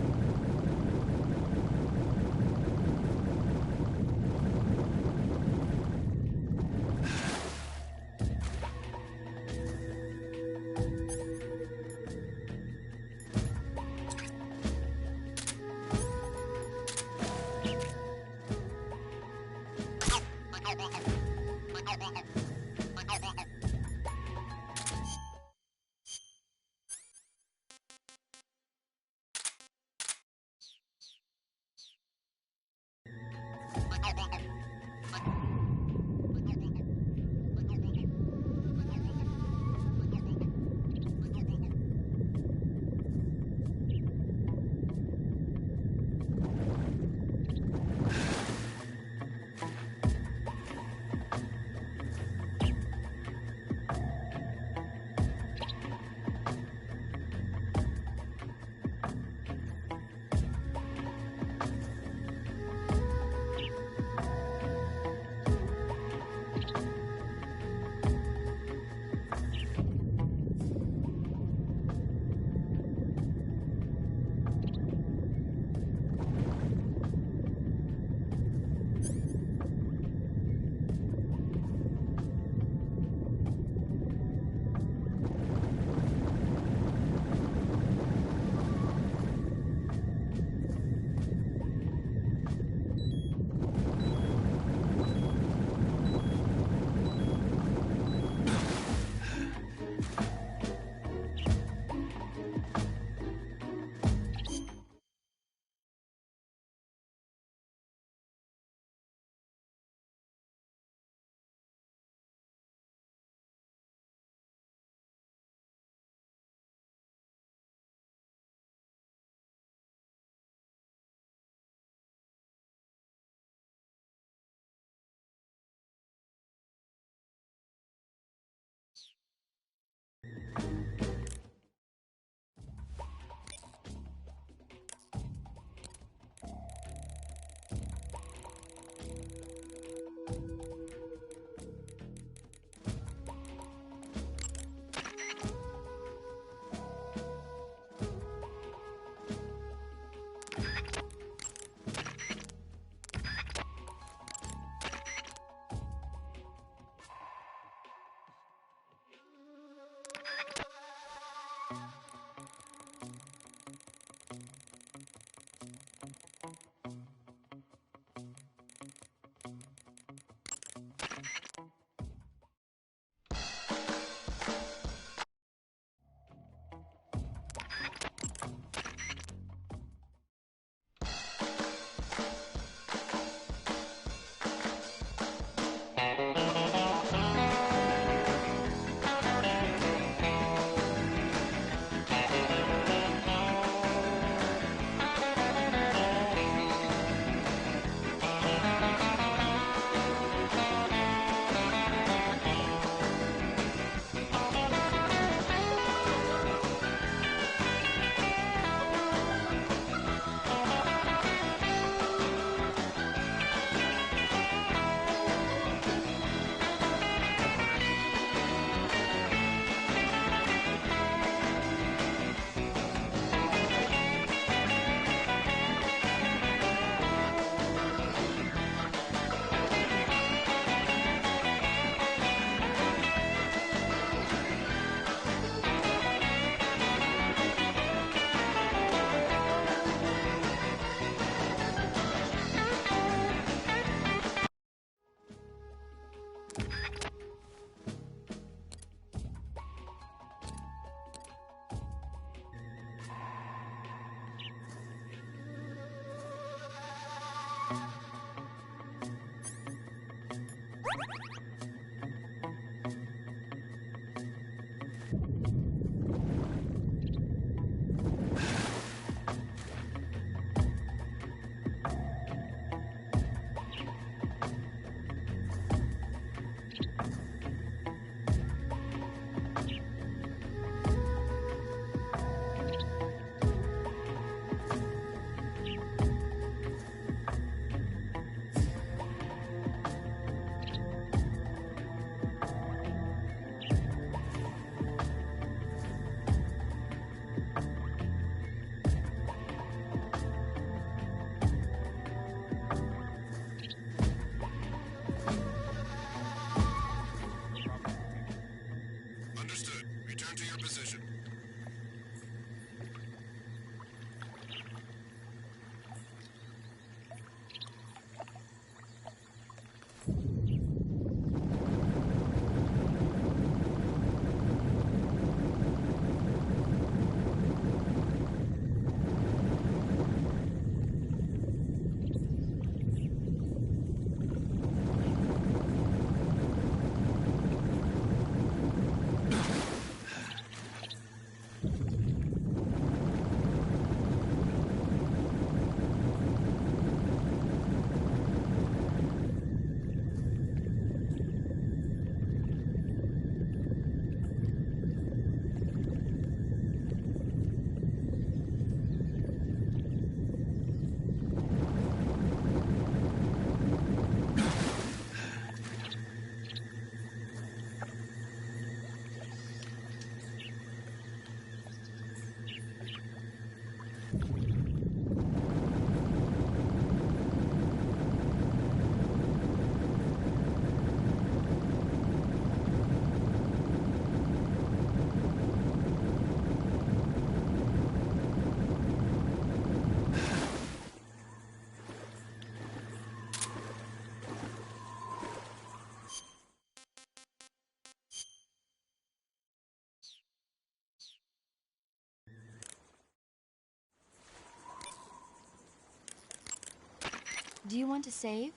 Do you want to save?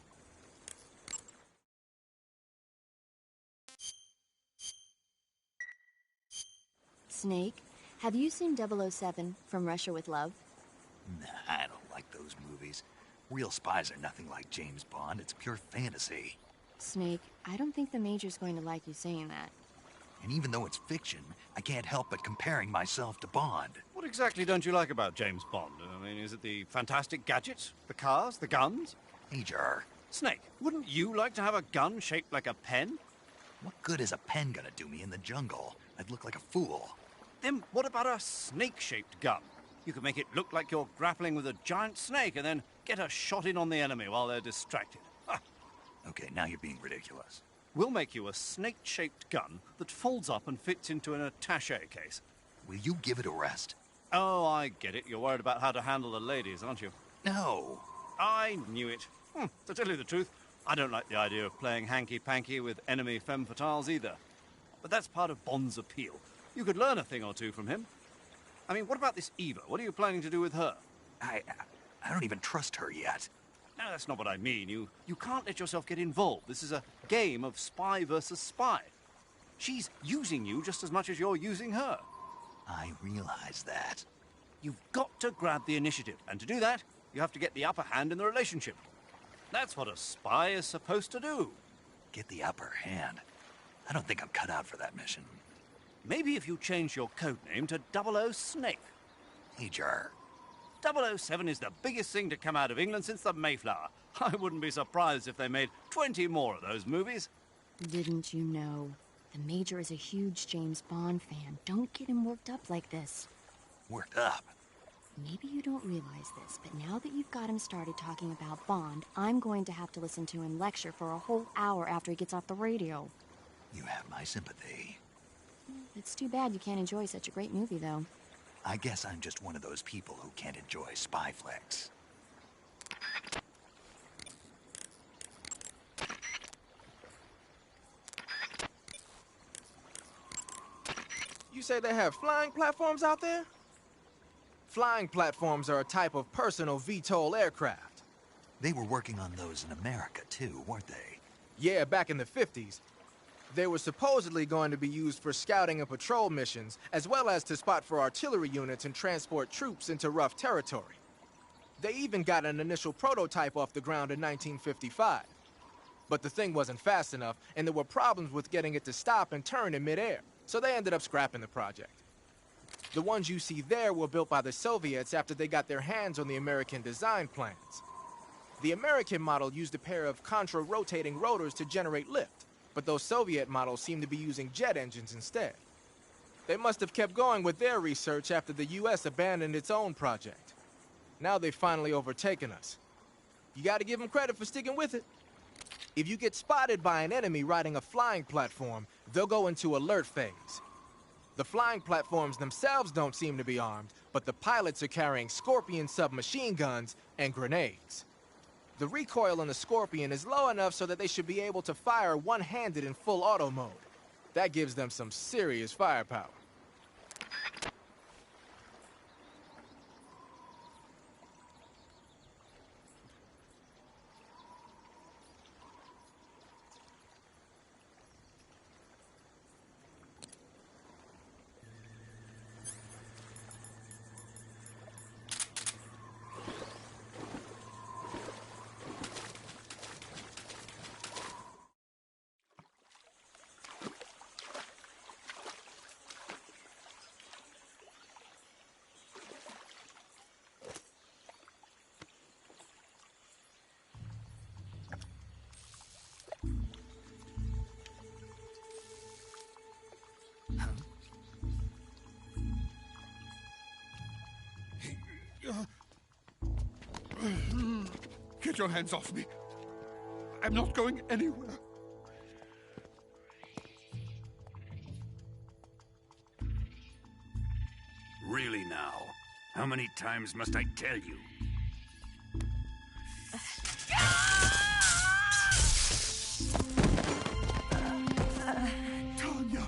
Snake, have you seen 007 From Russia with Love? Nah, I don't like those movies. Real spies are nothing like James Bond. It's pure fantasy. Snake, I don't think the Major's going to like you saying that. And even though it's fiction, I can't help but comparing myself to Bond. What exactly don't you like about James Bond? I mean, is it the fantastic gadgets, the cars, the guns? Major, Snake, wouldn't you like to have a gun shaped like a pen? what good is a pen gonna do me in the jungle? I'd look like a fool. Then what about a snake-shaped gun? You could make it look like you're grappling with a giant snake and then get a shot in on the enemy while they're distracted. Ha! Okay, now you're being ridiculous. We'll make you a snake-shaped gun that folds up and fits into an attaché case. Will you give it a rest? Oh, I get it. You're worried about how to handle the ladies, aren't you? No. I knew it. To tell you the truth, I don't like the idea of playing hanky-panky with enemy femme fatales either. But that's part of Bond's appeal. You could learn a thing or two from him. I mean, what about this Eva? What are you planning to do with her? I don't even trust her yet. No, that's not what I mean. You can't let yourself get involved. This is a game of spy versus spy. She's using you just as much as you're using her. I realize that. You've got to grab the initiative, and to do that, you have to get the upper hand in the relationship. That's what a spy is supposed to do. Get the upper hand. I don't think I'm cut out for that mission. Maybe if you change your code name to 00 Snake. Major. 007 is the biggest thing to come out of England since the Mayflower. I wouldn't be surprised if they made 20 more of those movies. Didn't you know? The Major is a huge James Bond fan. Don't get him worked up like this. Worked up. Maybe you don't realize this, but now that you've got him started talking about Bond, I'm going to have to listen to him lecture for a whole hour after he gets off the radio. You have my sympathy. It's too bad you can't enjoy such a great movie, though. I guess I'm just one of those people who can't enjoy spy flicks. You say they have flying platforms out there? Flying platforms are a type of personal VTOL aircraft. They were working on those in America, too, weren't they? Yeah, back in the 50s. They were supposedly going to be used for scouting and patrol missions, as well as to spot for artillery units and transport troops into rough territory. They even got an initial prototype off the ground in 1955. But the thing wasn't fast enough, and there were problems with getting it to stop and turn in midair, so they ended up scrapping the project. The ones you see there were built by the Soviets after they got their hands on the American design plans. The American model used a pair of contra-rotating rotors to generate lift, but those Soviet models seem to be using jet engines instead. They must have kept going with their research after the US abandoned its own project. Now they've finally overtaken us. You gotta give them credit for sticking with it. If you get spotted by an enemy riding a flying platform, they'll go into alert phase. The flying platforms themselves don't seem to be armed, but the pilots are carrying Scorpion submachine guns and grenades. The recoil on the Scorpion is low enough so that they should be able to fire one-handed in full auto mode. That gives them some serious firepower. Get your hands off me. I'm not going anywhere. Really now? How many times must I tell you? Tanya!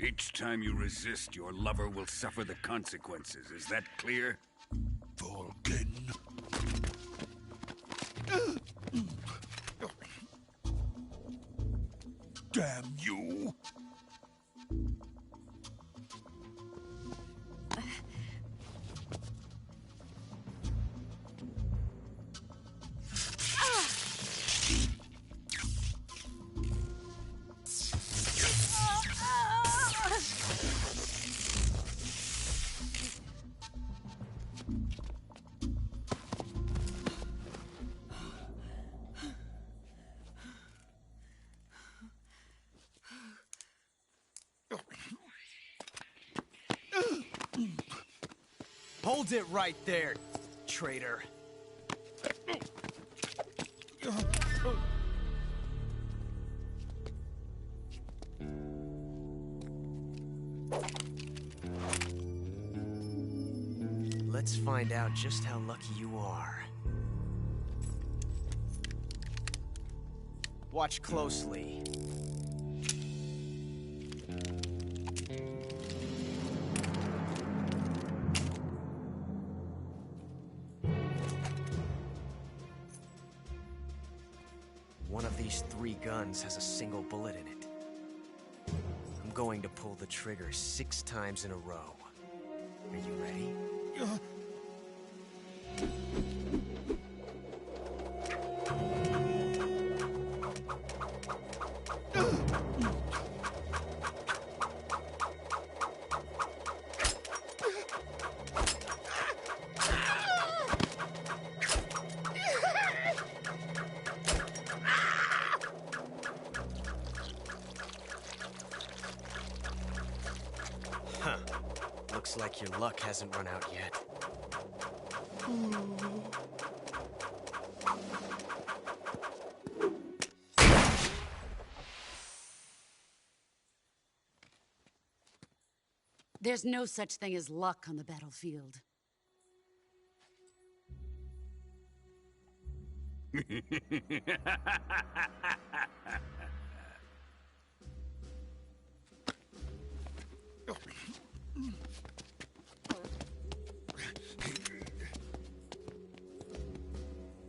Each time time you resist, your lover will suffer the consequences. Is that clear? Vulcan. Damn you! Hold it right there, traitor. Let's find out just how lucky you are. Watch closely. One of these 3 guns has a single bullet in it. I'm going to pull the trigger 6 times in a row. Are you ready? Huh. Looks like your luck hasn't run out yet. There's no such thing as luck on the battlefield.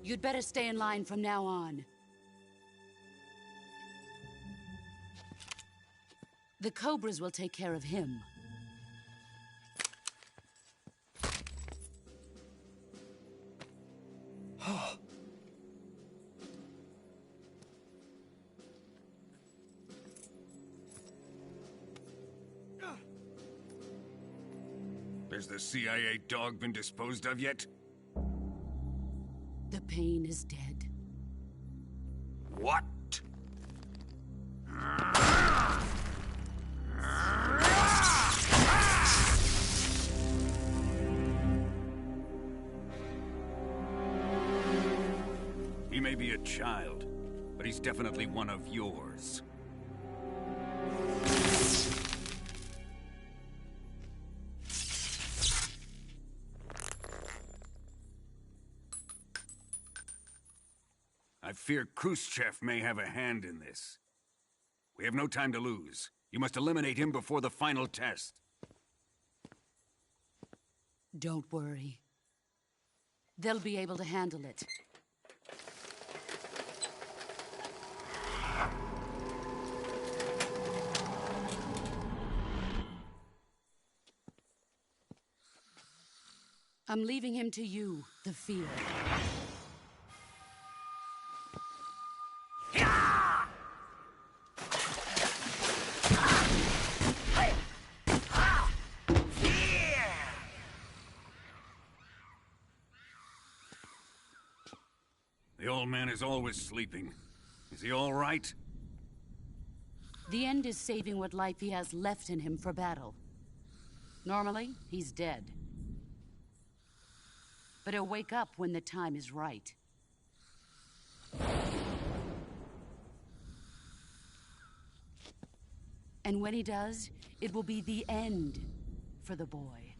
You'd better stay in line from now on. The Cobras will take care of him. Has the CIA dog been disposed of yet? The pain is dead. What? He may be a child, but he's definitely one of yours. I fear Khrushchev may have a hand in this. We have no time to lose. You must eliminate him before the final test. Don't worry. They'll be able to handle it. I'm leaving him to you, the field. The old man is always sleeping. Is he all right? The end is saving what life he has left in him for battle. Normally, he's dead. But he'll wake up when the time is right. And when he does, it will be the end for the boy.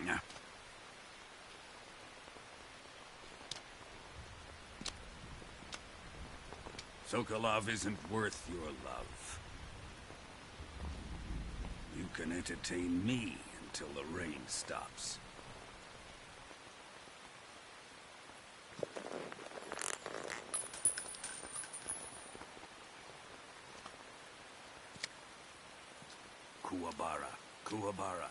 Yeah. Sokolov isn't worth your love. You can entertain me until the rain stops. Kuwabara, Kuwabara.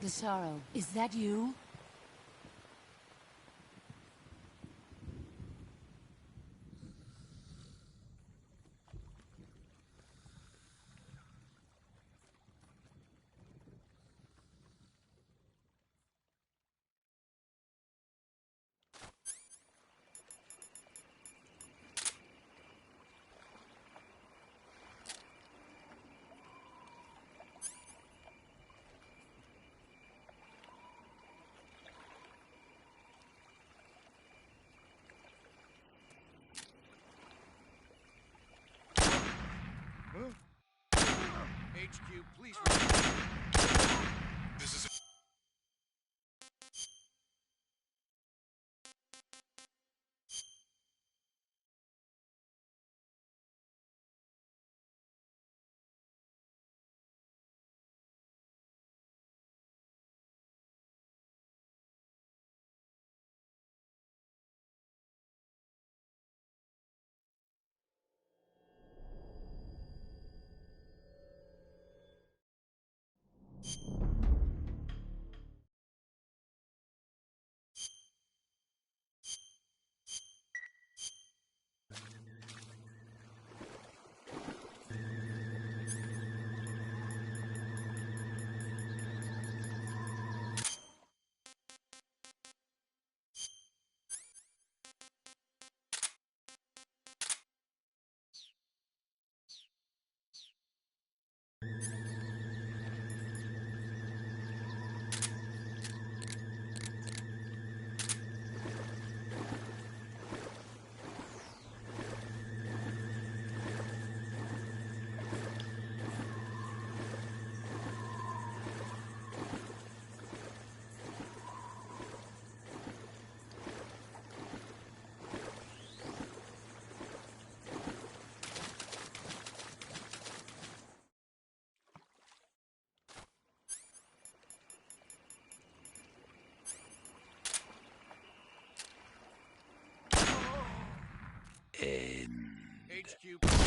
Gisaro, is that you? HQ, please. This is. HQ. HQ.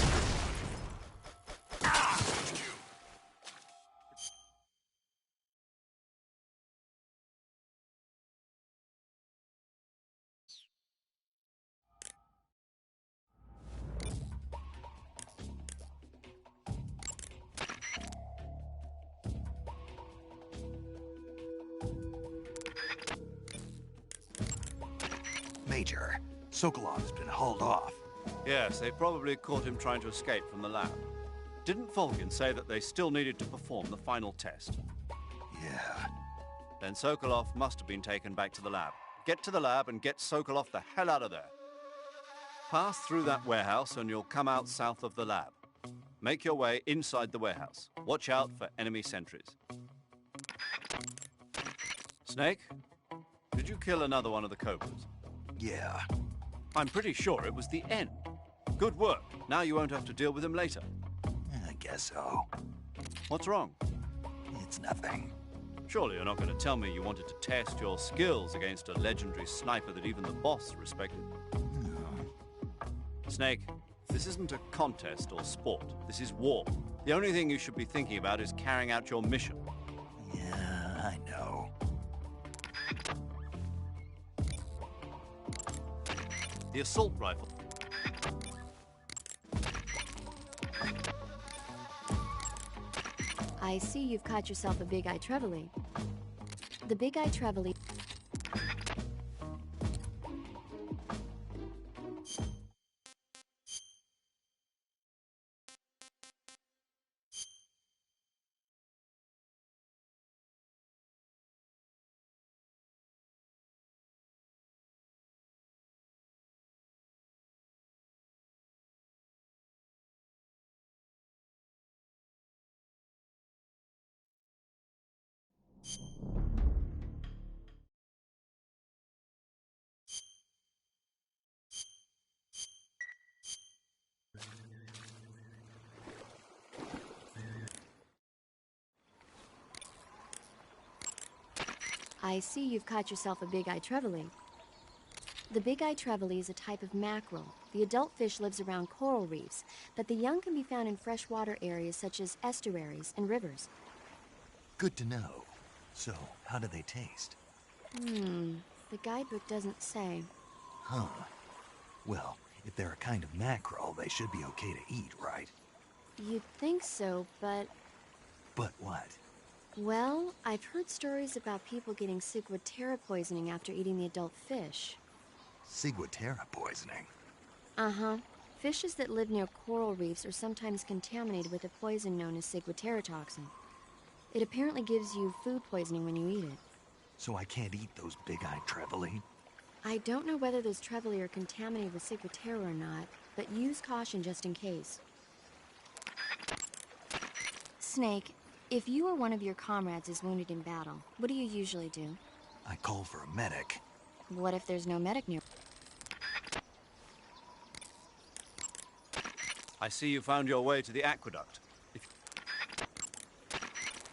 Major, Sokolov's been hauled off. Yes, they probably caught him trying to escape from the lab. Didn't Volgin say that they still needed to perform the final test? Yeah. Then Sokolov must have been taken back to the lab. Get to the lab and get Sokolov the hell out of there. Pass through that warehouse and you'll come out south of the lab. Make your way inside the warehouse. Watch out for enemy sentries. Snake, did you kill another one of the Cobras? Yeah. I'm pretty sure it was the end. Good work. Now you won't have to deal with him later. I guess so. What's wrong? It's nothing. Surely you're not going to tell me you wanted to test your skills against a legendary sniper that even the boss respected? No. Snake, this isn't a contest or sport. This is war. The only thing you should be thinking about is carrying out your mission. Yeah, I know. The assault rifle. I see you've caught yourself a big eye Trevally. The big eye Trevally I see you've caught yourself a big-eyed trevally. The big-eyed trevally is a type of mackerel. The adult fish lives around coral reefs, but the young can be found in freshwater areas such as estuaries and rivers. Good to know. So, how do they taste? The guidebook doesn't say. Huh. Well, if they're a kind of mackerel, they should be okay to eat, right? You'd think so, but... But what? Well, I've heard stories about people getting ciguatera poisoning after eating the adult fish. Ciguatera poisoning? Uh-huh. Fishes that live near coral reefs are sometimes contaminated with a poison known as ciguatera toxin. It apparently gives you food poisoning when you eat it. So I can't eat those big-eyed trevally? I don't know whether those trevally are contaminated with ciguatera or not, but use caution just in case. Snake, if you or one of your comrades is wounded in battle, what do you usually do? I call for a medic. What if there's no medic near? I see you found your way to the aqueduct.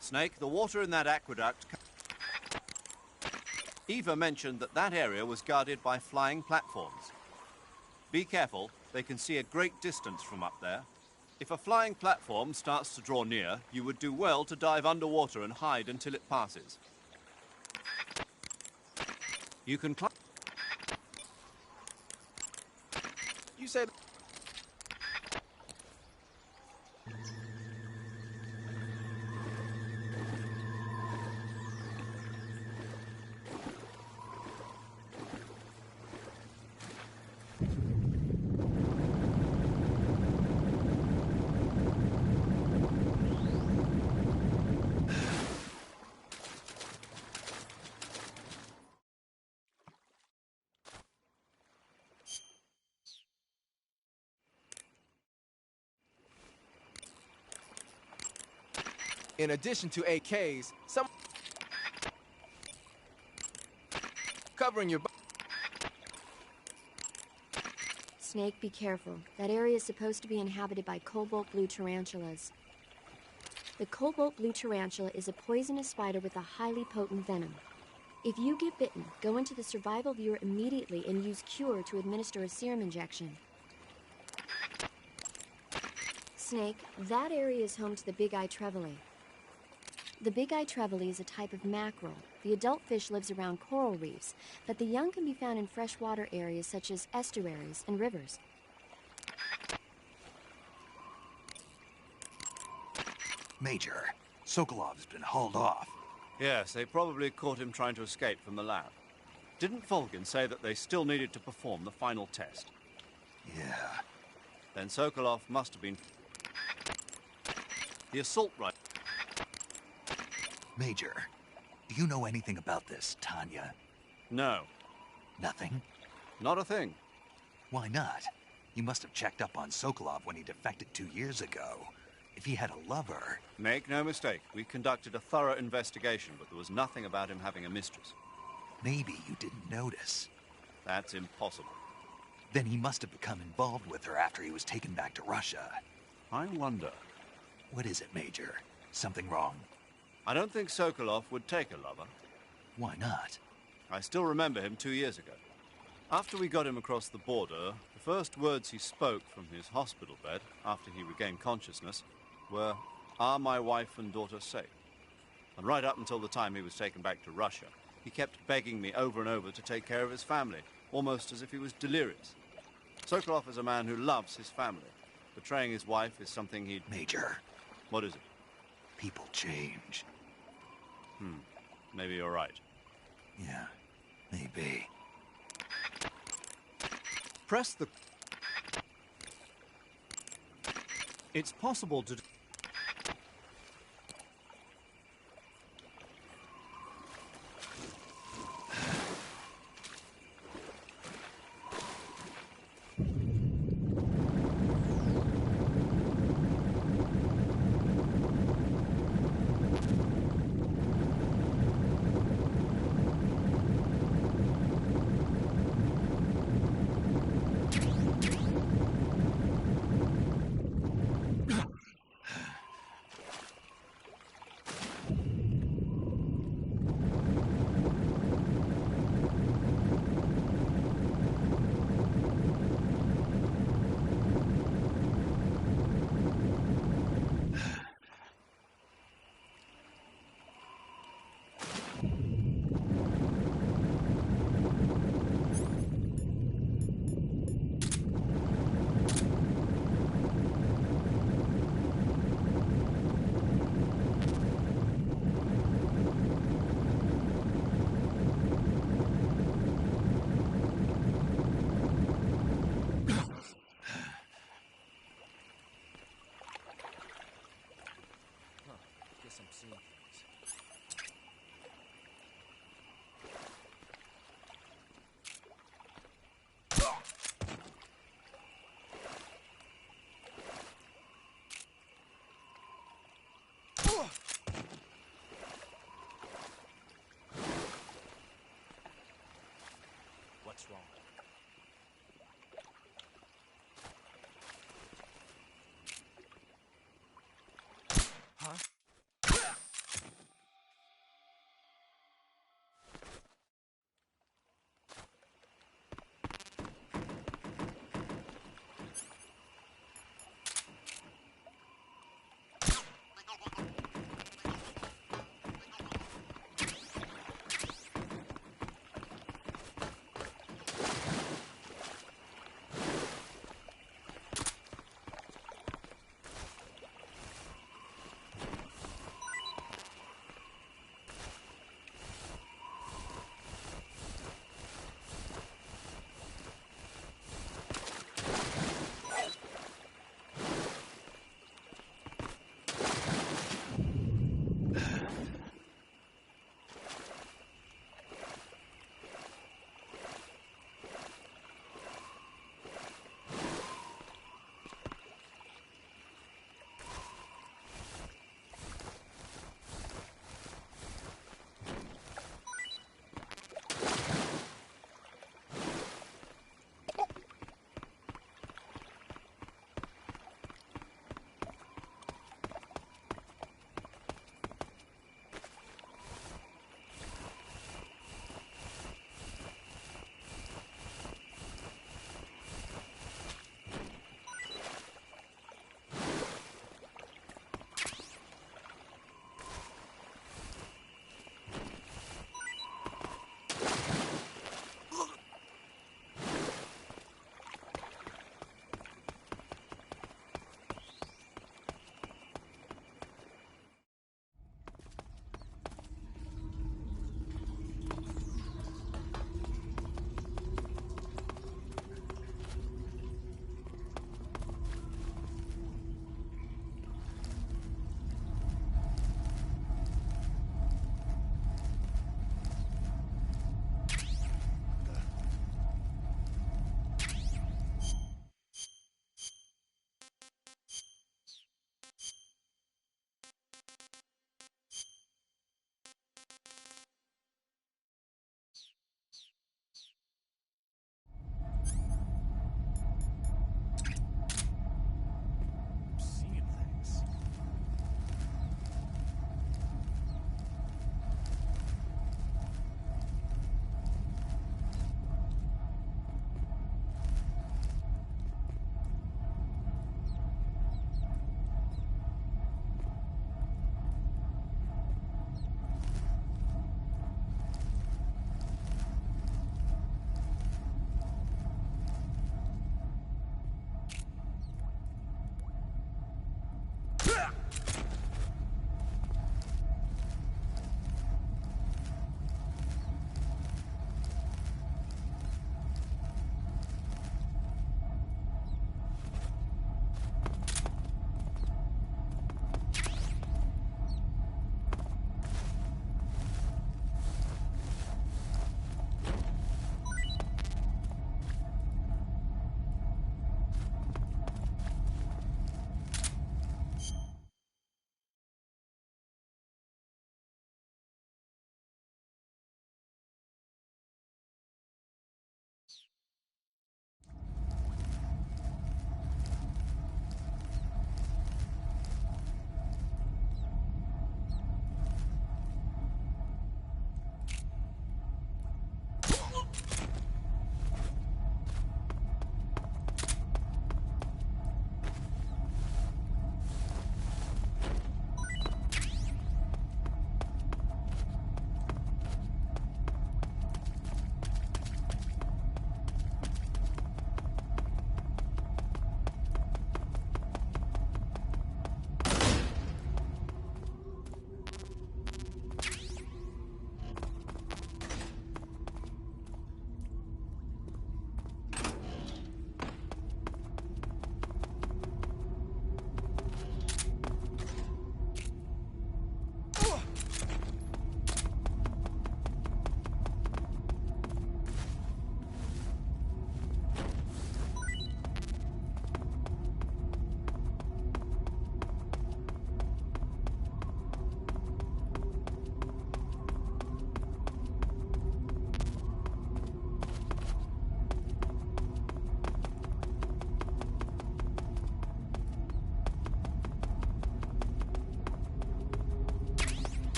Snake, the water in that aqueduct... Eva mentioned that that area was guarded by flying platforms. Be careful, they can see a great distance from up there. If a flying platform starts to draw near, you would do well to dive underwater and hide until it passes. You can climb... You said... In addition to AKs, some... covering your... Snake, be careful. That area is supposed to be inhabited by cobalt blue tarantulas. The cobalt blue tarantula is a poisonous spider with a highly potent venom. If you get bitten, go into the survival viewer immediately and use Cure to administer a serum injection. Snake, that area is home to the big-eyed trevally. The big-eyed trevally is a type of mackerel. The adult fish lives around coral reefs, but the young can be found in freshwater areas such as estuaries and rivers. Major, Sokolov's been hauled off. Yes, they probably caught him trying to escape from the lab. Didn't Volgin say that they still needed to perform the final test? Yeah. Then Sokolov must have been... The assault rifle... Major, do you know anything about this, Tanya? No. Nothing? Not a thing. Why not? You must have checked up on Sokolov when he defected 2 years ago. If he had a lover... Make no mistake, we conducted a thorough investigation, but there was nothing about him having a mistress. Maybe you didn't notice. That's impossible. Then he must have become involved with her after he was taken back to Russia. I wonder. What is it, Major? Something wrong? I don't think Sokolov would take a lover. Why not? I still remember him 2 years ago. After we got him across the border, the first words he spoke from his hospital bed, after he regained consciousness, were, "Are my wife and daughter safe?" And right up until the time he was taken back to Russia, he kept begging me over and over to take care of his family, almost as if he was delirious. Sokolov is a man who loves his family. Betraying his wife is something he'd... Major. What is it? People change. Maybe you're right. Yeah, maybe. Press the... It's possible to...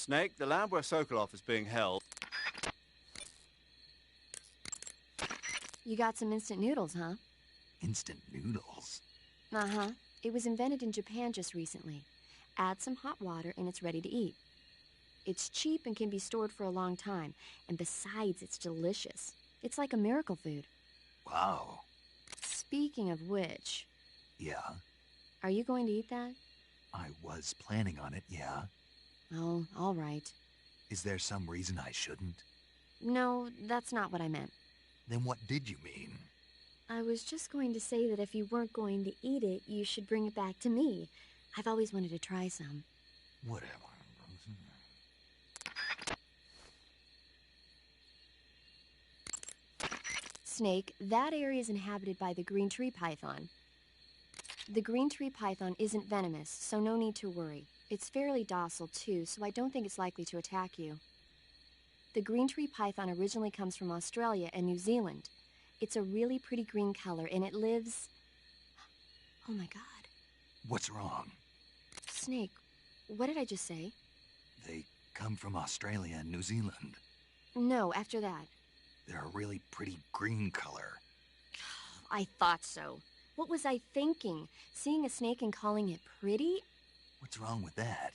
Snake, the lab where Sokolov is being held. You got some instant noodles, huh? Instant noodles? Uh-huh. It was invented in Japan just recently. Add some hot water and it's ready to eat. It's cheap and can be stored for a long time. And besides, it's delicious. It's like a miracle food. Wow. Speaking of which... Yeah? Are you going to eat that? I was planning on it, yeah. Oh, all right. Is there some reason I shouldn't? No, that's not what I meant. Then what did you mean? I was just going to say that if you weren't going to eat it, you should bring it back to me. I've always wanted to try some. Whatever. Snake, that area is inhabited by the green tree python. The green tree python isn't venomous, so no need to worry. It's fairly docile too, so I don't think it's likely to attack you. The green tree python originally comes from Australia and New Zealand. It's a really pretty green color, and it lives... Oh my god. What's wrong? Snake, what did I just say? They come from Australia and New Zealand. No, after that. They're a really pretty green color. I thought so. What was I thinking? Seeing a snake and calling it pretty? What's wrong with that?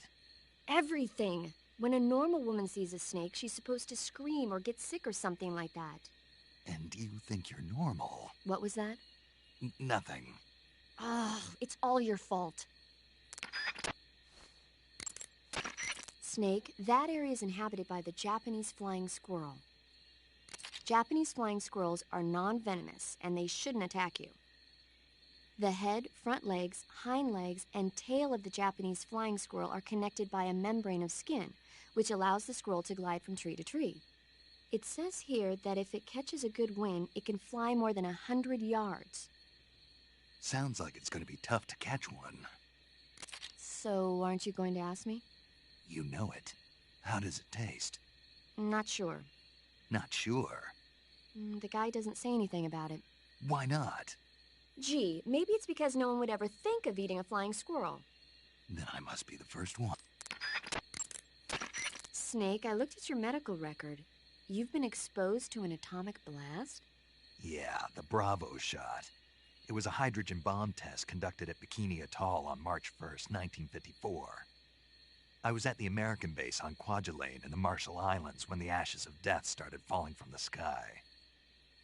Everything. When a normal woman sees a snake, she's supposed to scream or get sick or something like that. And you think you're normal? What was that? Nothing. Oh, it's all your fault. Snake, that area is inhabited by the Japanese flying squirrel. Japanese flying squirrels are non-venomous, and they shouldn't attack you. The head, front legs, hind legs, and tail of the Japanese flying squirrel are connected by a membrane of skin, which allows the squirrel to glide from tree to tree. It says here that if it catches a good wind, it can fly more than 100 yards. Sounds like it's going to be tough to catch one. So, aren't you going to ask me? You know it. How does it taste? Not sure. Not sure? The guy doesn't say anything about it. Why not? Gee, maybe it's because no one would ever think of eating a flying squirrel. Then I must be the first one. Snake, I looked at your medical record. You've been exposed to an atomic blast? Yeah, the Bravo shot. It was a hydrogen bomb test conducted at Bikini Atoll on March 1st, 1954. I was at the American base on Kwajalein in the Marshall Islands when the ashes of death started falling from the sky.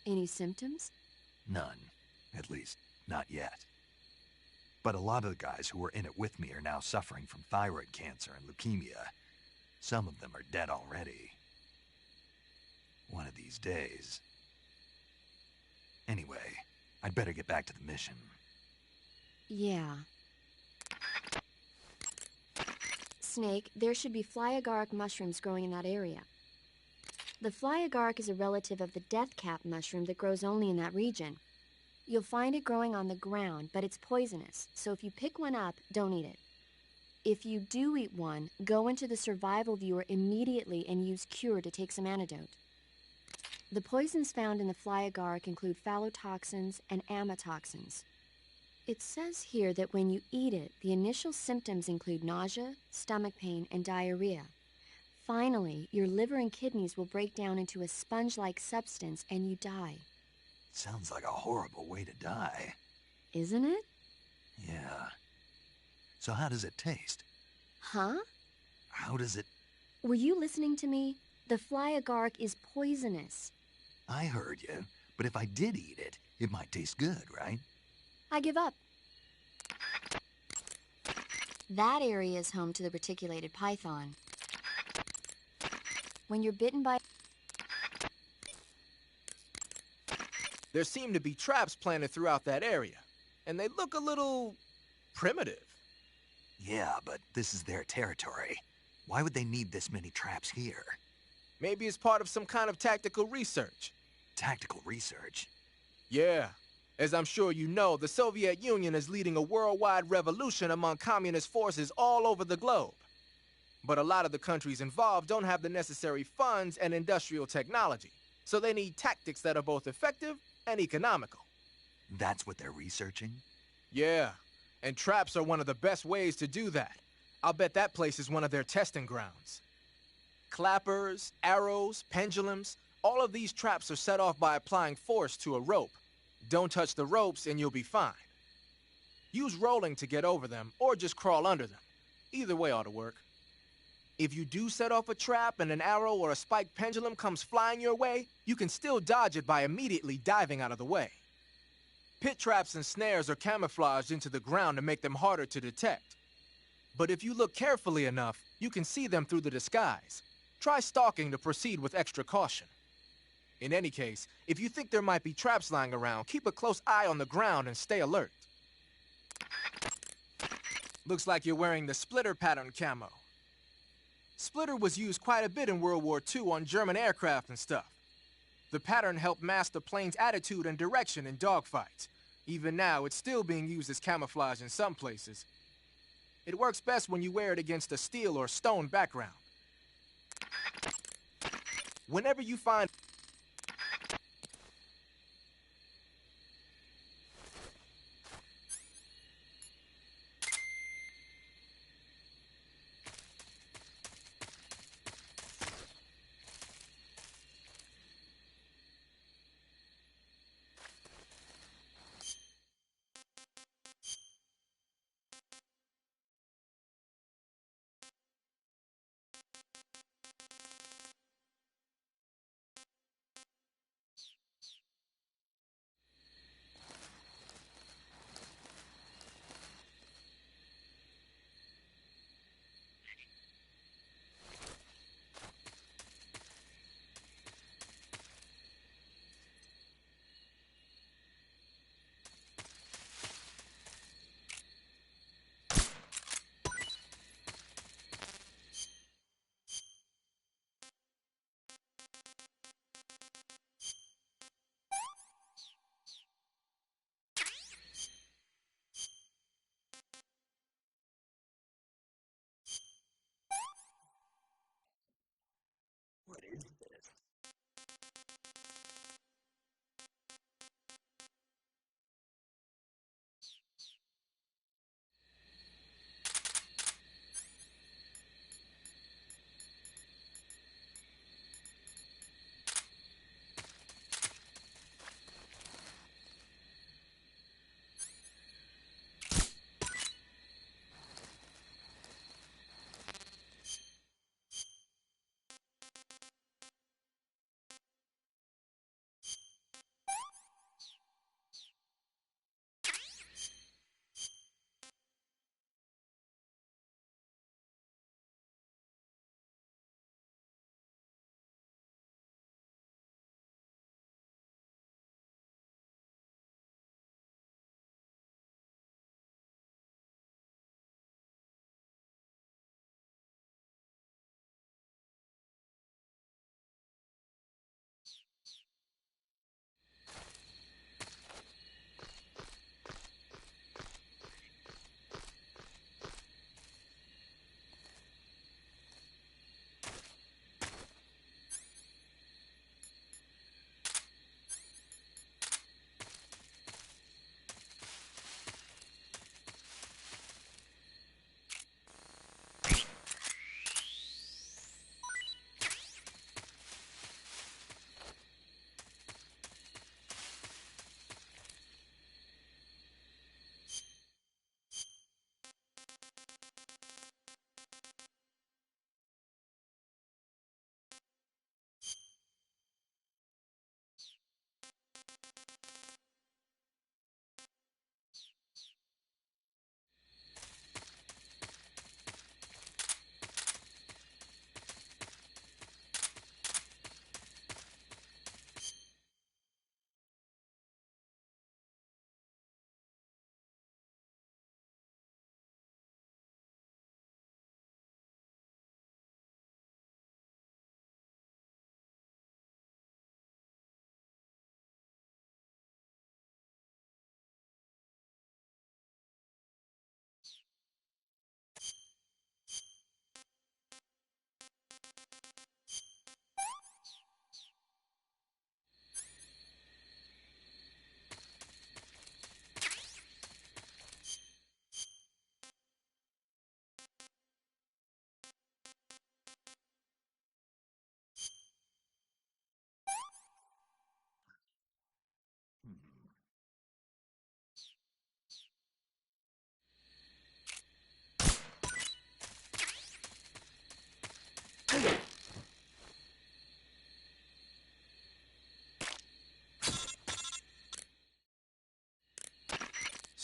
Any symptoms? None. At least, not yet. But a lot of the guys who were in it with me are now suffering from thyroid cancer and leukemia. Some of them are dead already. One of these days. Anyway, I'd better get back to the mission. Yeah. Snake, there should be fly agaric mushrooms growing in that area. The fly agaric is a relative of the death cap mushroom that grows only in that region. You'll find it growing on the ground, but it's poisonous, so if you pick one up, don't eat it. If you do eat one, go into the survival viewer immediately and use Cure to take some antidote. The poisons found in the fly agaric include phallotoxins and amatoxins. It says here that when you eat it, the initial symptoms include nausea, stomach pain, and diarrhea. Finally, your liver and kidneys will break down into a sponge-like substance and you die. Sounds like a horrible way to die. Isn't it? Yeah. So how does it taste? Huh? How does it... Were you listening to me? The fly agaric is poisonous. I heard you, but if I did eat it, it might taste good, right? I give up. That area is home to the reticulated python. When you're bitten by... There seem to be traps planted throughout that area, and they look a little... primitive. Yeah, but this is their territory. Why would they need this many traps here? Maybe it's part of some kind of tactical research. Tactical research? Yeah. As I'm sure you know, the Soviet Union is leading a worldwide revolution among communist forces all over the globe. But a lot of the countries involved don't have the necessary funds and industrial technology, so they need tactics that are both effective and economical. That's what they're researching? Yeah, and traps are one of the best ways to do that. I'll bet that place is one of their testing grounds. Clappers, arrows, pendulums, all of these traps are set off by applying force to a rope. Don't touch the ropes and you'll be fine. Use rolling to get over them, or just crawl under them. Either way ought to work. If you do set off a trap and an arrow or a spiked pendulum comes flying your way, you can still dodge it by immediately diving out of the way. Pit traps and snares are camouflaged into the ground to make them harder to detect. But if you look carefully enough, you can see them through the disguise. Try stalking to proceed with extra caution. In any case, if you think there might be traps lying around, keep a close eye on the ground and stay alert. Looks like you're wearing the splitter pattern camo. Splitter was used quite a bit in World War II on German aircraft and stuff. The pattern helped mask the plane's attitude and direction in dogfights. Even now, it's still being used as camouflage in some places. It works best when you wear it against a steel or stone background. Whenever you find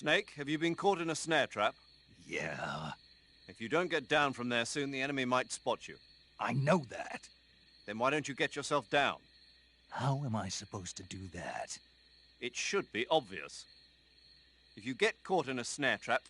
Snake, have you been caught in a snare trap? Yeah, If you don't get down from there soon, the enemy might spot you. I know that. Then why don't you get yourself down? How am I supposed to do that? It should be obvious. If you get caught in a snare trap,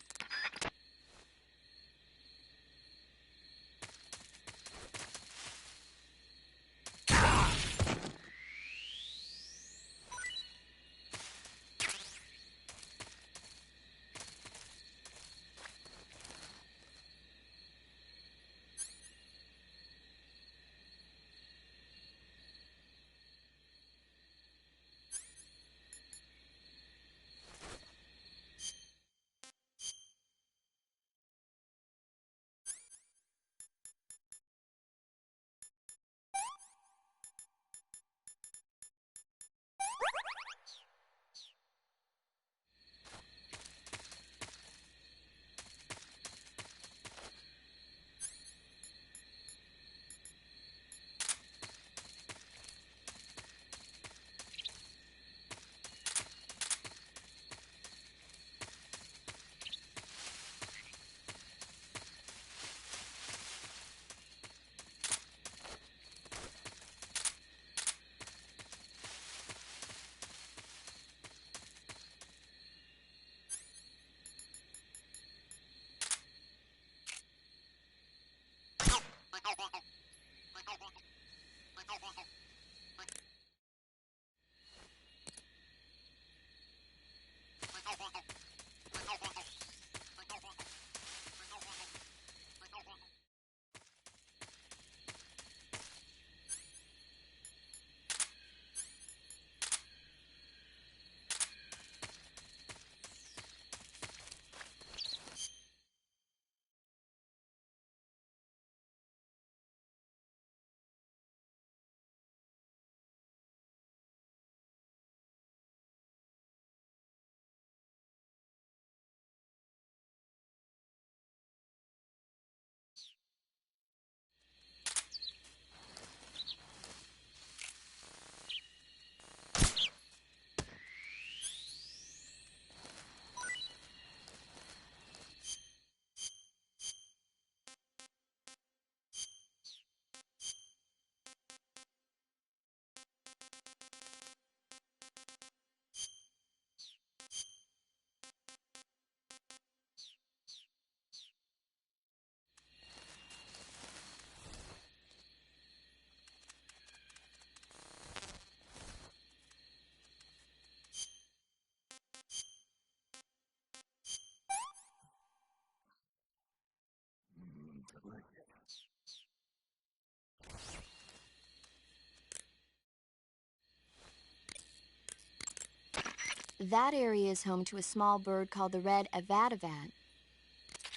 That area is home to a small bird called the red avadavat.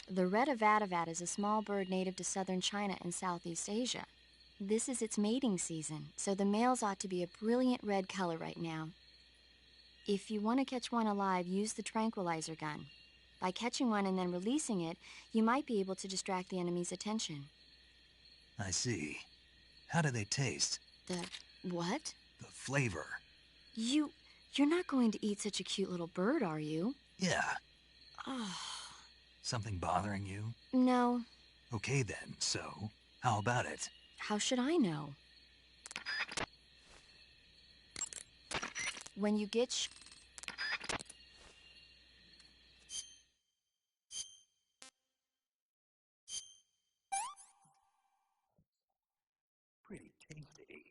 The red avadavat is a small bird native to southern China and Southeast Asia. This is its mating season, so the males ought to be a brilliant red color right now. If you want to catch one alive, use the tranquilizer gun. By catching one and then releasing it, you might be able to distract the enemy's attention. I see. How do they taste? The what? The flavor. You're not going to eat such a cute little bird, are you? Yeah. Oh. Something bothering you? No. Okay then, so, how about it? How should I know? When you get Pretty tasty.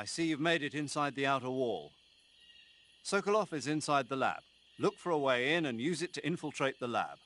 I see you've made it inside the outer wall. Sokolov is inside the lab. Look for a way in and use it to infiltrate the lab.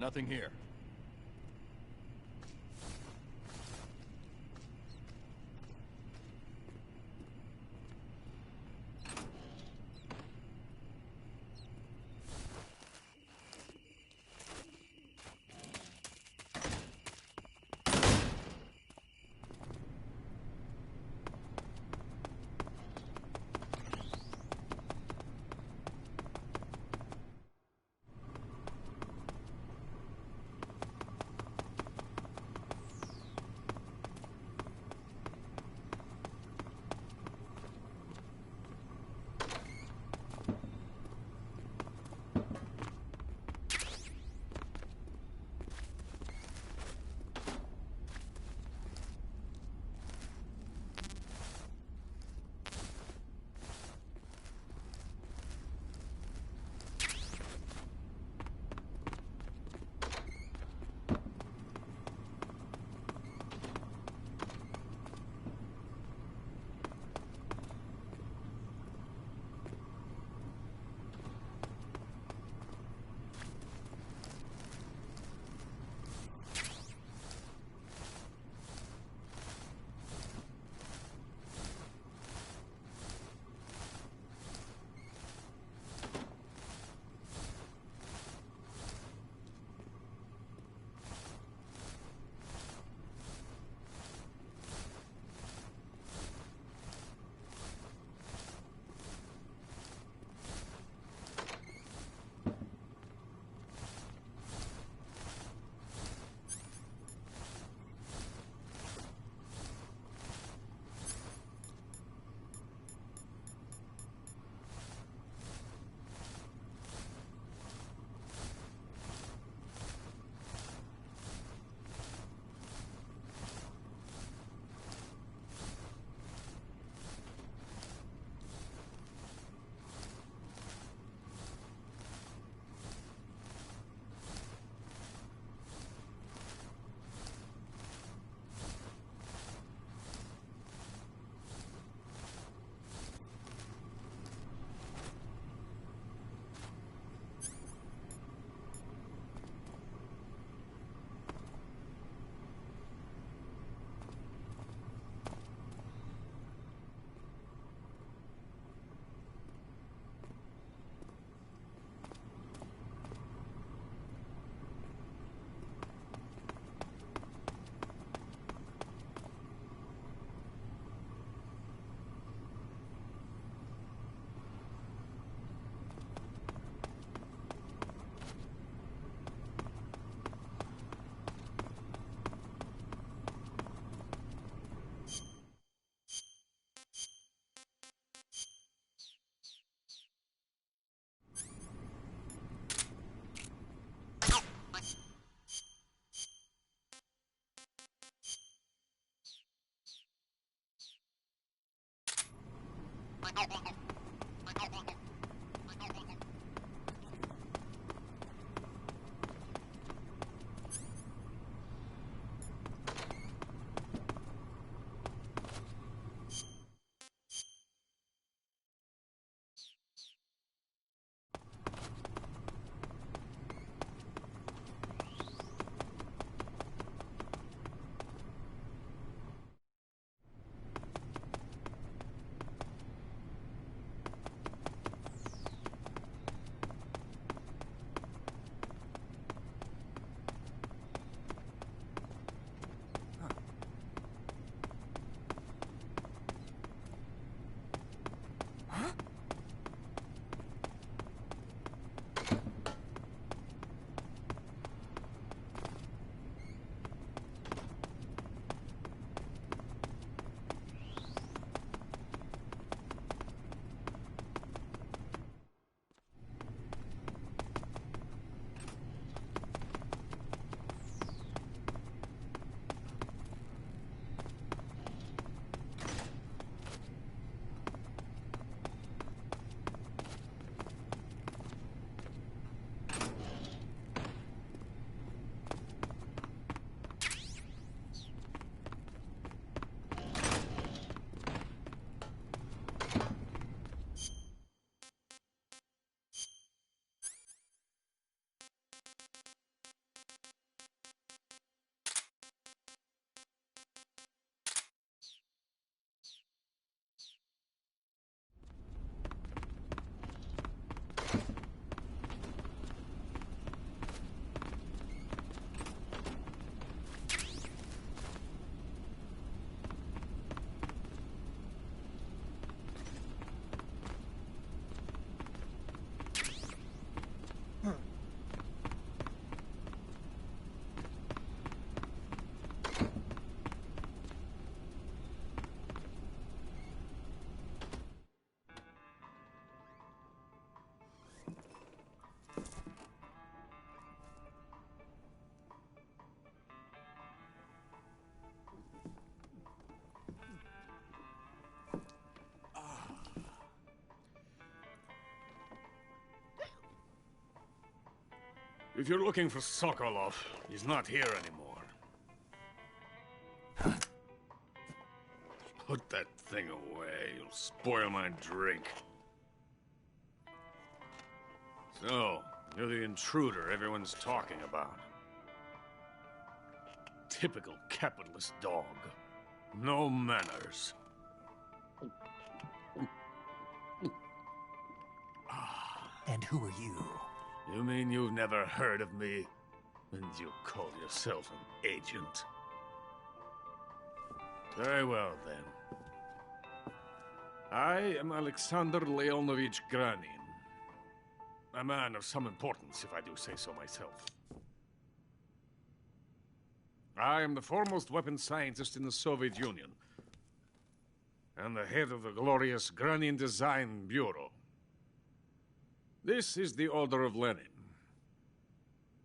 Nothing here. If you're looking for Sokolov, he's not here anymore. Put that thing away. You'll spoil my drink. So, you're the intruder everyone's talking about. Typical capitalist dog. No manners. And who are you? You mean you've never heard of me? And you call yourself an agent? Very well, then. I am Alexander Leonovich Granin. A man of some importance, if I do say so myself. I am the foremost weapons scientist in the Soviet Union, and the head of the glorious Granin Design Bureau. This is the Order of Lenin.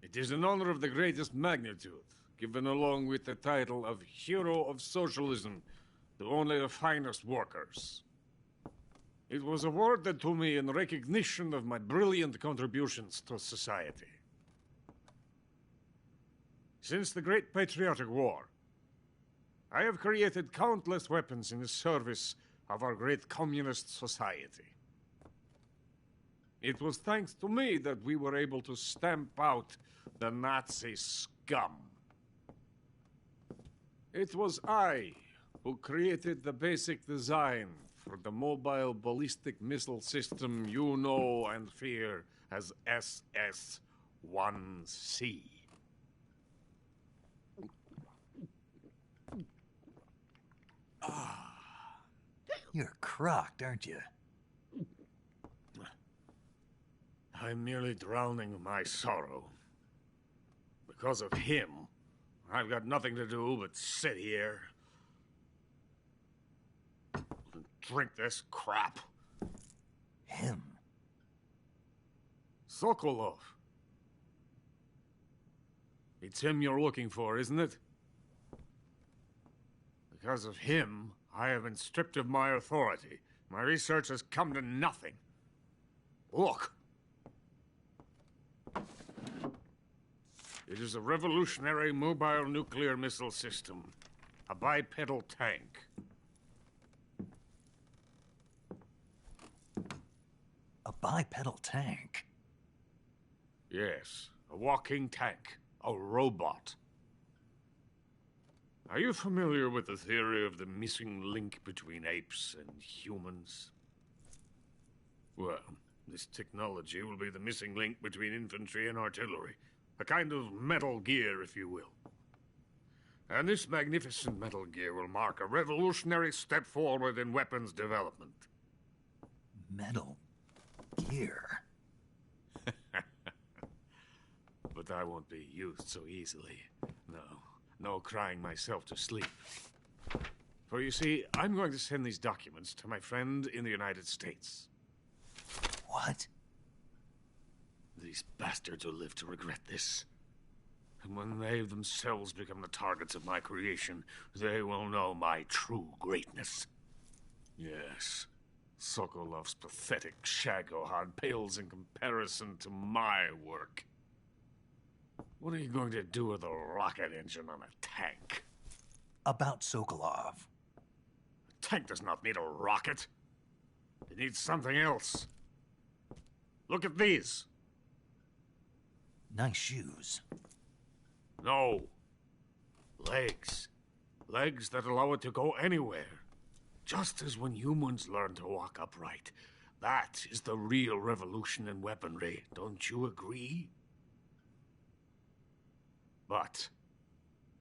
It is an honor of the greatest magnitude, given along with the title of Hero of Socialism to only the finest workers. It was awarded to me in recognition of my brilliant contributions to society. Since the Great Patriotic War, I have created countless weapons in the service of our great communist society. It was thanks to me that we were able to stamp out the Nazi scum. It was I who created the basic design for the mobile ballistic missile system you know and fear as SS-1C. You're crocked, aren't you? I'm merely drowning my sorrow. Because of him, I've got nothing to do but sit here and drink this crap. Him? Sokolov. It's him you're looking for, isn't it? Because of him, I have been stripped of my authority, My research has come to nothing. Look. It is a revolutionary mobile nuclear missile system. A bipedal tank. A bipedal tank? Yes, a walking tank. A robot. Are you familiar with the theory of the missing link between apes and humans? Well, this technology will be the missing link between infantry and artillery. A kind of Metal Gear, if you will. And this magnificent Metal Gear will mark a revolutionary step forward in weapons development. Metal Gear? But I won't be used so easily. No crying myself to sleep. For you see, I'm going to send these documents to my friend in the United States. What? These bastards will live to regret this. And when they themselves become the targets of my creation, they will know my true greatness. Yes, Sokolov's pathetic Shagohod pales in comparison to my work. What are you going to do with a rocket engine on a tank? About Sokolov. A tank does not need a rocket. It needs something else. Look at these. Nice shoes. No. Legs. Legs that allow it to go anywhere. Just as when humans learn to walk upright. That is the real revolution in weaponry. Don't you agree? But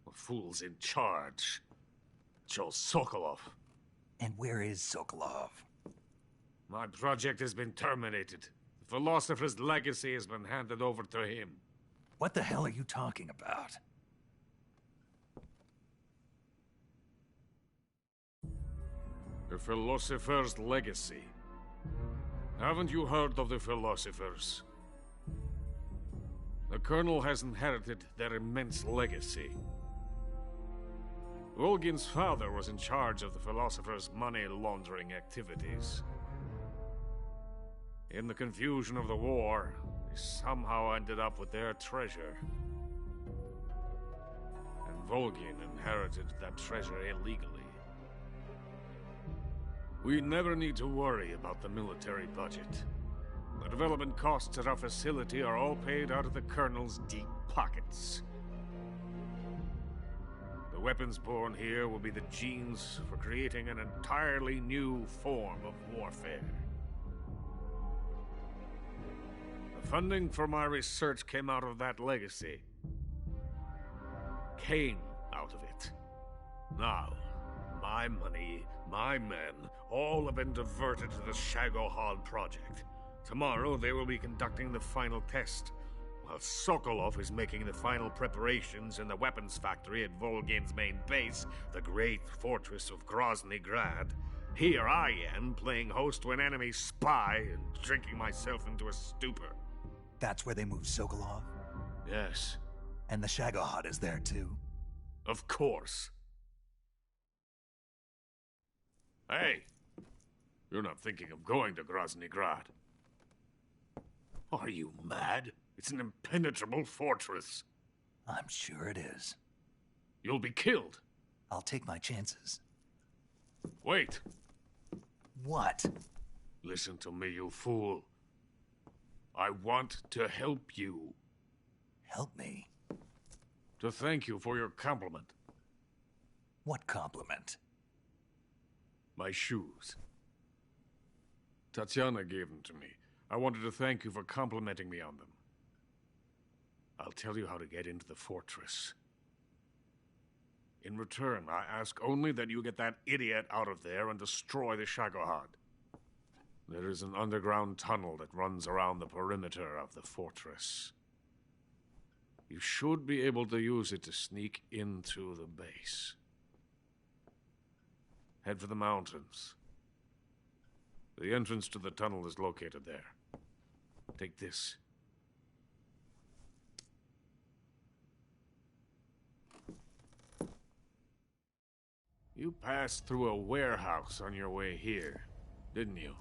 the fool's in charge. Joe Sokolov. And where is Sokolov? My project has been terminated. The philosopher's legacy has been handed over to him. What the hell are you talking about? The philosopher's legacy. Haven't you heard of the philosophers? The Colonel has inherited their immense legacy. Volgin's father was in charge of the philosophers' money laundering activities. In the confusion of the war, they somehow ended up with their treasure. And Volgin inherited that treasure illegally. We never need to worry about the military budget. The development costs at our facility are all paid out of the Colonel's deep pockets. The weapons born here will be the genes for creating an entirely new form of warfare. The funding for my research came out of that legacy. Came out of it. Now, my money, my men, all have been diverted to the Shagohod project. Tomorrow, they will be conducting the final test, while Sokolov is making the final preparations in the weapons factory at Volgin's main base, the great fortress of Grozny Grad. Here I am, playing host to an enemy spy and drinking myself into a stupor. That's where they moved Sokolov? Yes. And the Shagohod is there, too? Of course. Hey! You're not thinking of going to Grozny Grad. Are you mad? It's an impenetrable fortress. I'm sure it is. You'll be killed. I'll take my chances. Wait. What? Listen to me, you fool. I want to help you. Help me? To thank you for your compliment. What compliment? My shoes. Tatiana gave them to me. I wanted to thank you for complimenting me on them. I'll tell you how to get into the fortress. In return, I ask only that you get that idiot out of there and destroy the Shagohod. There is an underground tunnel that runs around the perimeter of the fortress. You should be able to use it to sneak into the base. Head for the mountains. The entrance to the tunnel is located there. Take this. You pass through a warehouse on your way here. didn't you?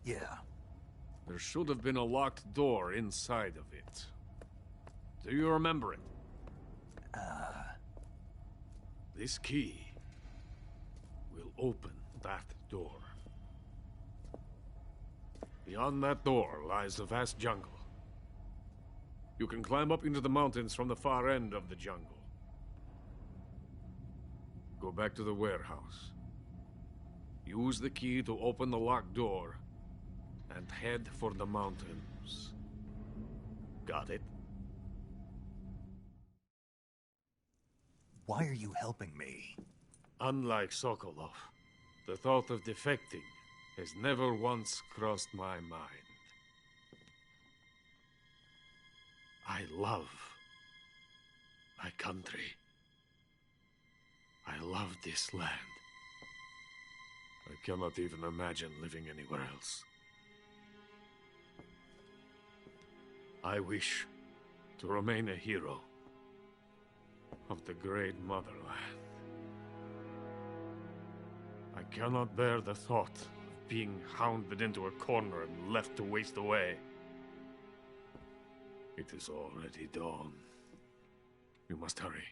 Yeah. There should have been a locked door inside of it. Do you remember it? This key will open that door. Beyond that door lies a vast jungle. You can climb up into the mountains from the far end of the jungle. Go back to the warehouse. Use the key to open the locked door, and head for the mountains. Got it? Why are you helping me? Unlike Sokolov, the thought of defecting has never once crossed my mind. I love my country. I love this land. I cannot even imagine living anywhere else. I wish to remain a hero of the great motherland. I cannot bear the thought of being hounded into a corner and left to waste away. It is already dawn. You must hurry.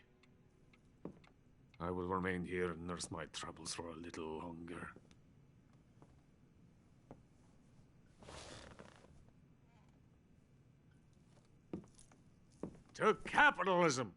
I will remain here and nurse my troubles for a little longer. To capitalism!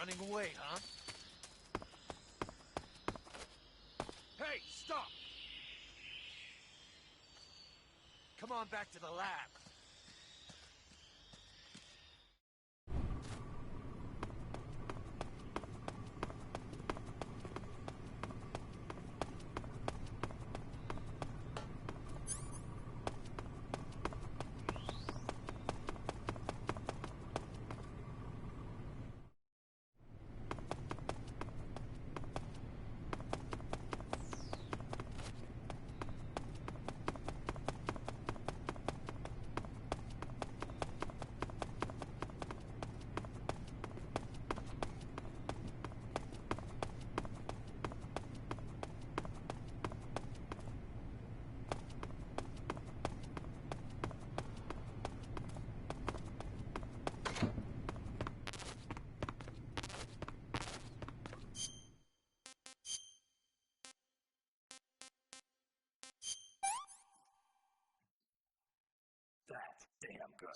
Running away, huh? Hey, stop! Come on back to the lab. That's damn good.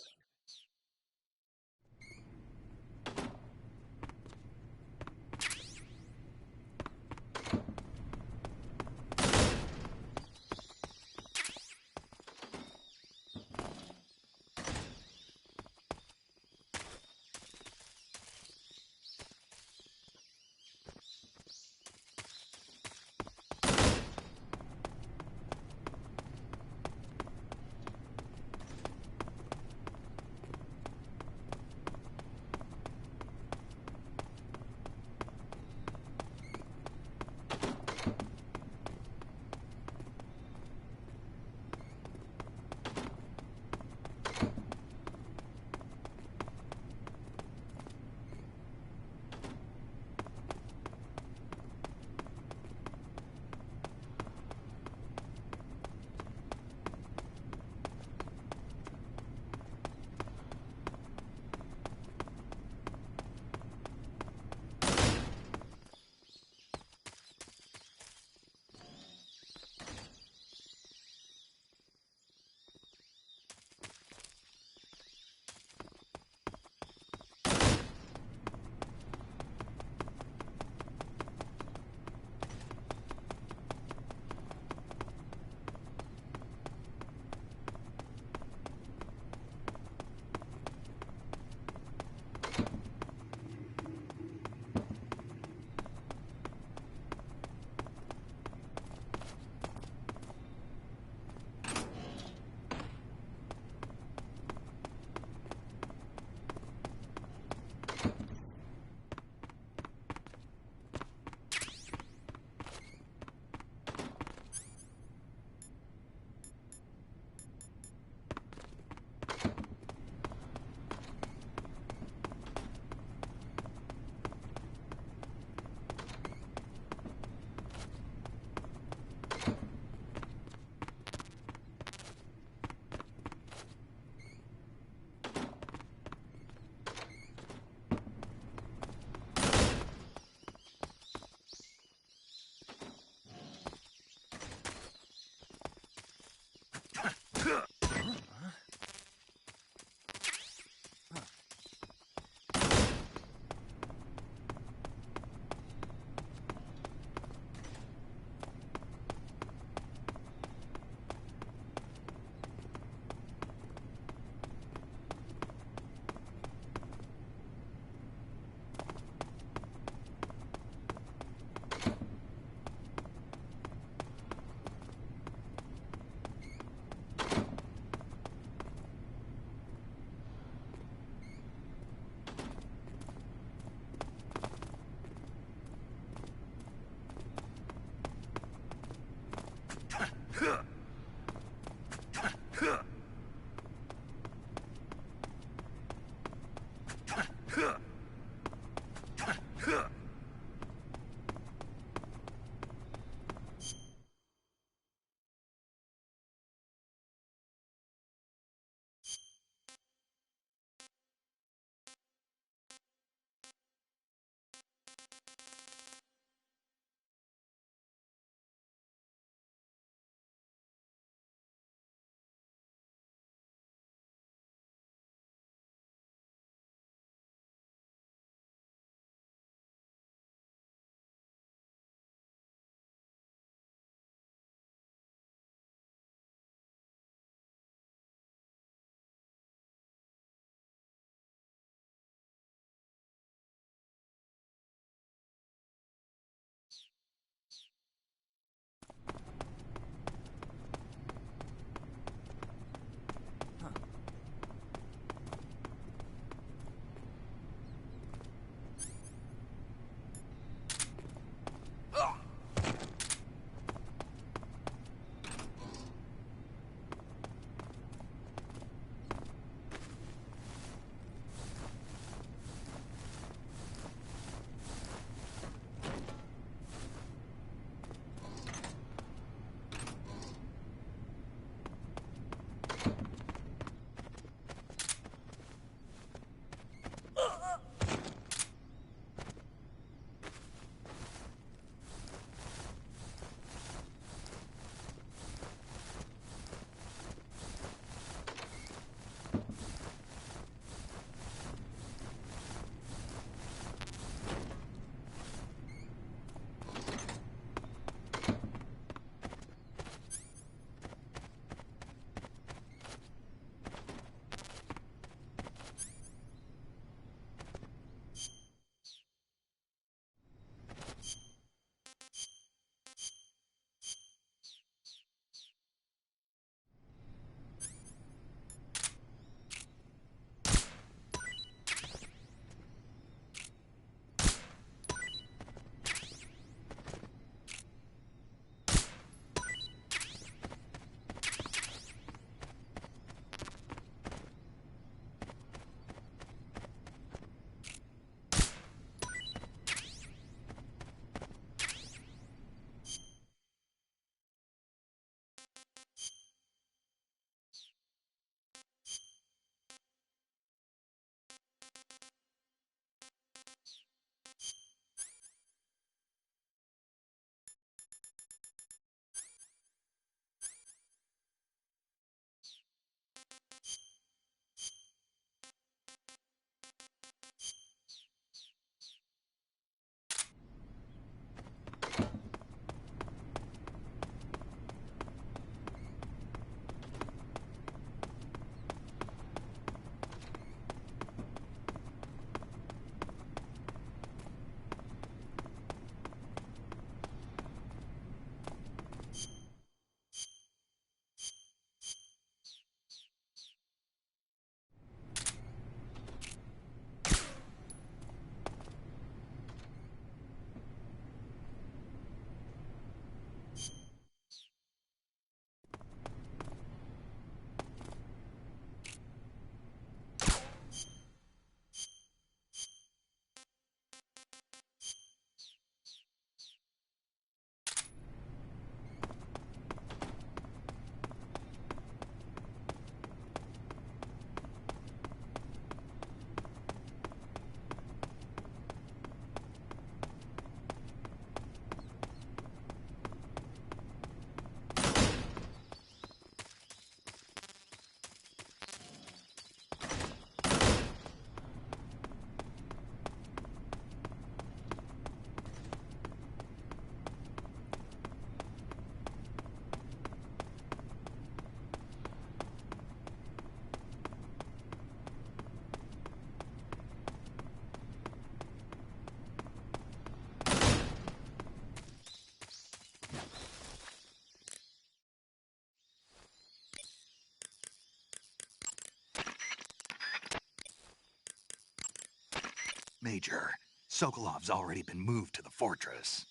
Major, Sokolov's already been moved to the fortress.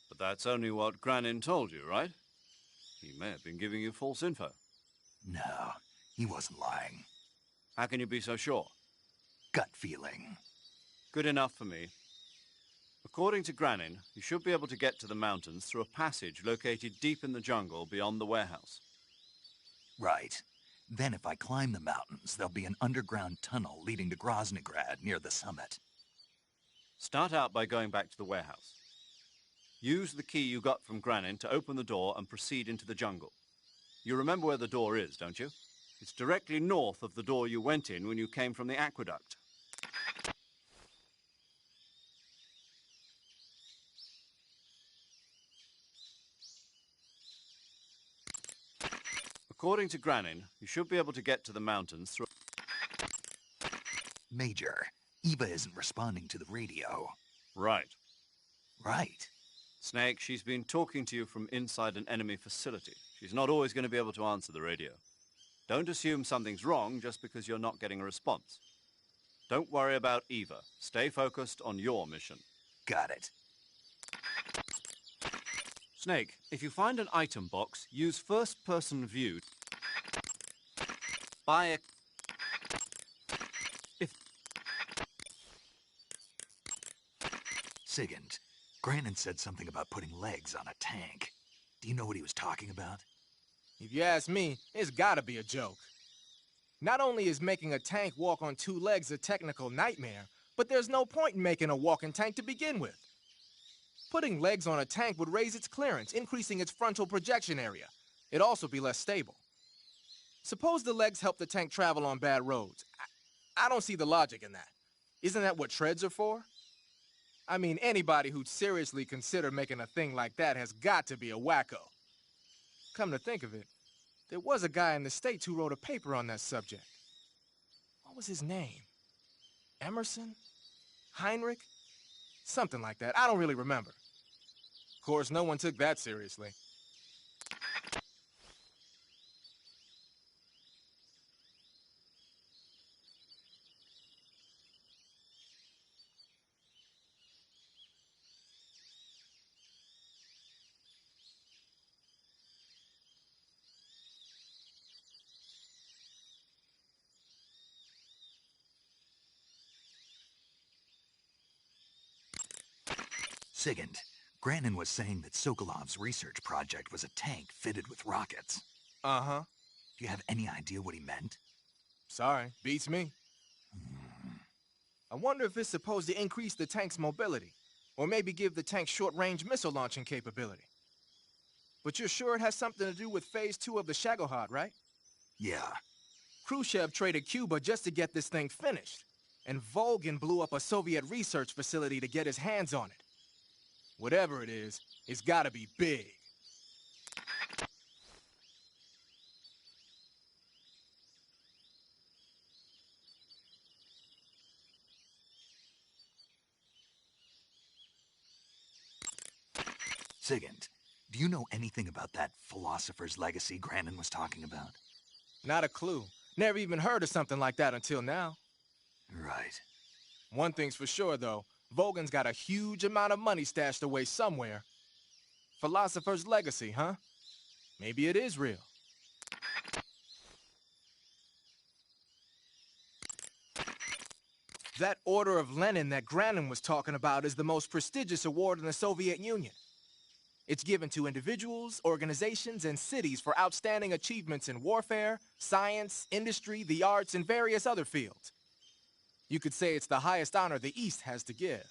But that's only what Granin told you, right? He may have been giving you false info. No, he wasn't lying. How can you be so sure? Gut feeling. Good enough for me. According to Granin, you should be able to get to the mountains through a passage located deep in the jungle beyond the warehouse. Right. Then if I climb the mountains, there'll be an underground tunnel leading to Groznygrad near the summit. Start out by going back to the warehouse. Use the key you got from Granin to open the door and proceed into the jungle. You remember where the door is, don't you? It's directly north of the door you went in when you came from the aqueduct. According to Granin, you should be able to get to the mountains through... Major, Eva isn't responding to the radio. Right. Right. Snake, she's been talking to you from inside an enemy facility. She's not always going to be able to answer the radio. Don't assume something's wrong just because you're not getting a response. Don't worry about Eva. Stay focused on your mission. Got it. Snake, if you find an item box, use first-person view. Buy a... Sigint, Granin said something about putting legs on a tank. Do you know what he was talking about? If you ask me, it's gotta be a joke. Not only is making a tank walk on two legs a technical nightmare, but there's no point in making a walking tank to begin with. Putting legs on a tank would raise its clearance, increasing its frontal projection area. It'd also be less stable. Suppose the legs help the tank travel on bad roads. I don't see the logic in that. Isn't that what treads are for? I mean, anybody who'd seriously consider making a thing like that has got to be a wacko. Come to think of it, there was a guy in the States who wrote a paper on that subject. What was his name? Emerson? Heinrich? Something like that. I don't really remember. Of course, no one took that seriously. Sigint, Granin was saying that Sokolov's research project was a tank fitted with rockets. Uh-huh. Do you have any idea what he meant? Sorry, beats me. I wonder if it's supposed to increase the tank's mobility, or maybe give the tank short-range missile launching capability. But you're sure it has something to do with Phase 2 of the Shagohod, right? Yeah. Khrushchev traded Cuba just to get this thing finished, and Volgin blew up a Soviet research facility to get his hands on it. Whatever it is, it's gotta be big. Sigint, do you know anything about that philosopher's legacy Granin was talking about? Not a clue. Never even heard of something like that until now. Right. One thing's for sure, though. Volgin's got a huge amount of money stashed away somewhere. Philosopher's legacy, huh? Maybe it is real. That Order of Lenin that Granin was talking about is the most prestigious award in the Soviet Union. It's given to individuals, organizations, and cities for outstanding achievements in warfare, science, industry, the arts, and various other fields. You could say it's the highest honor the East has to give.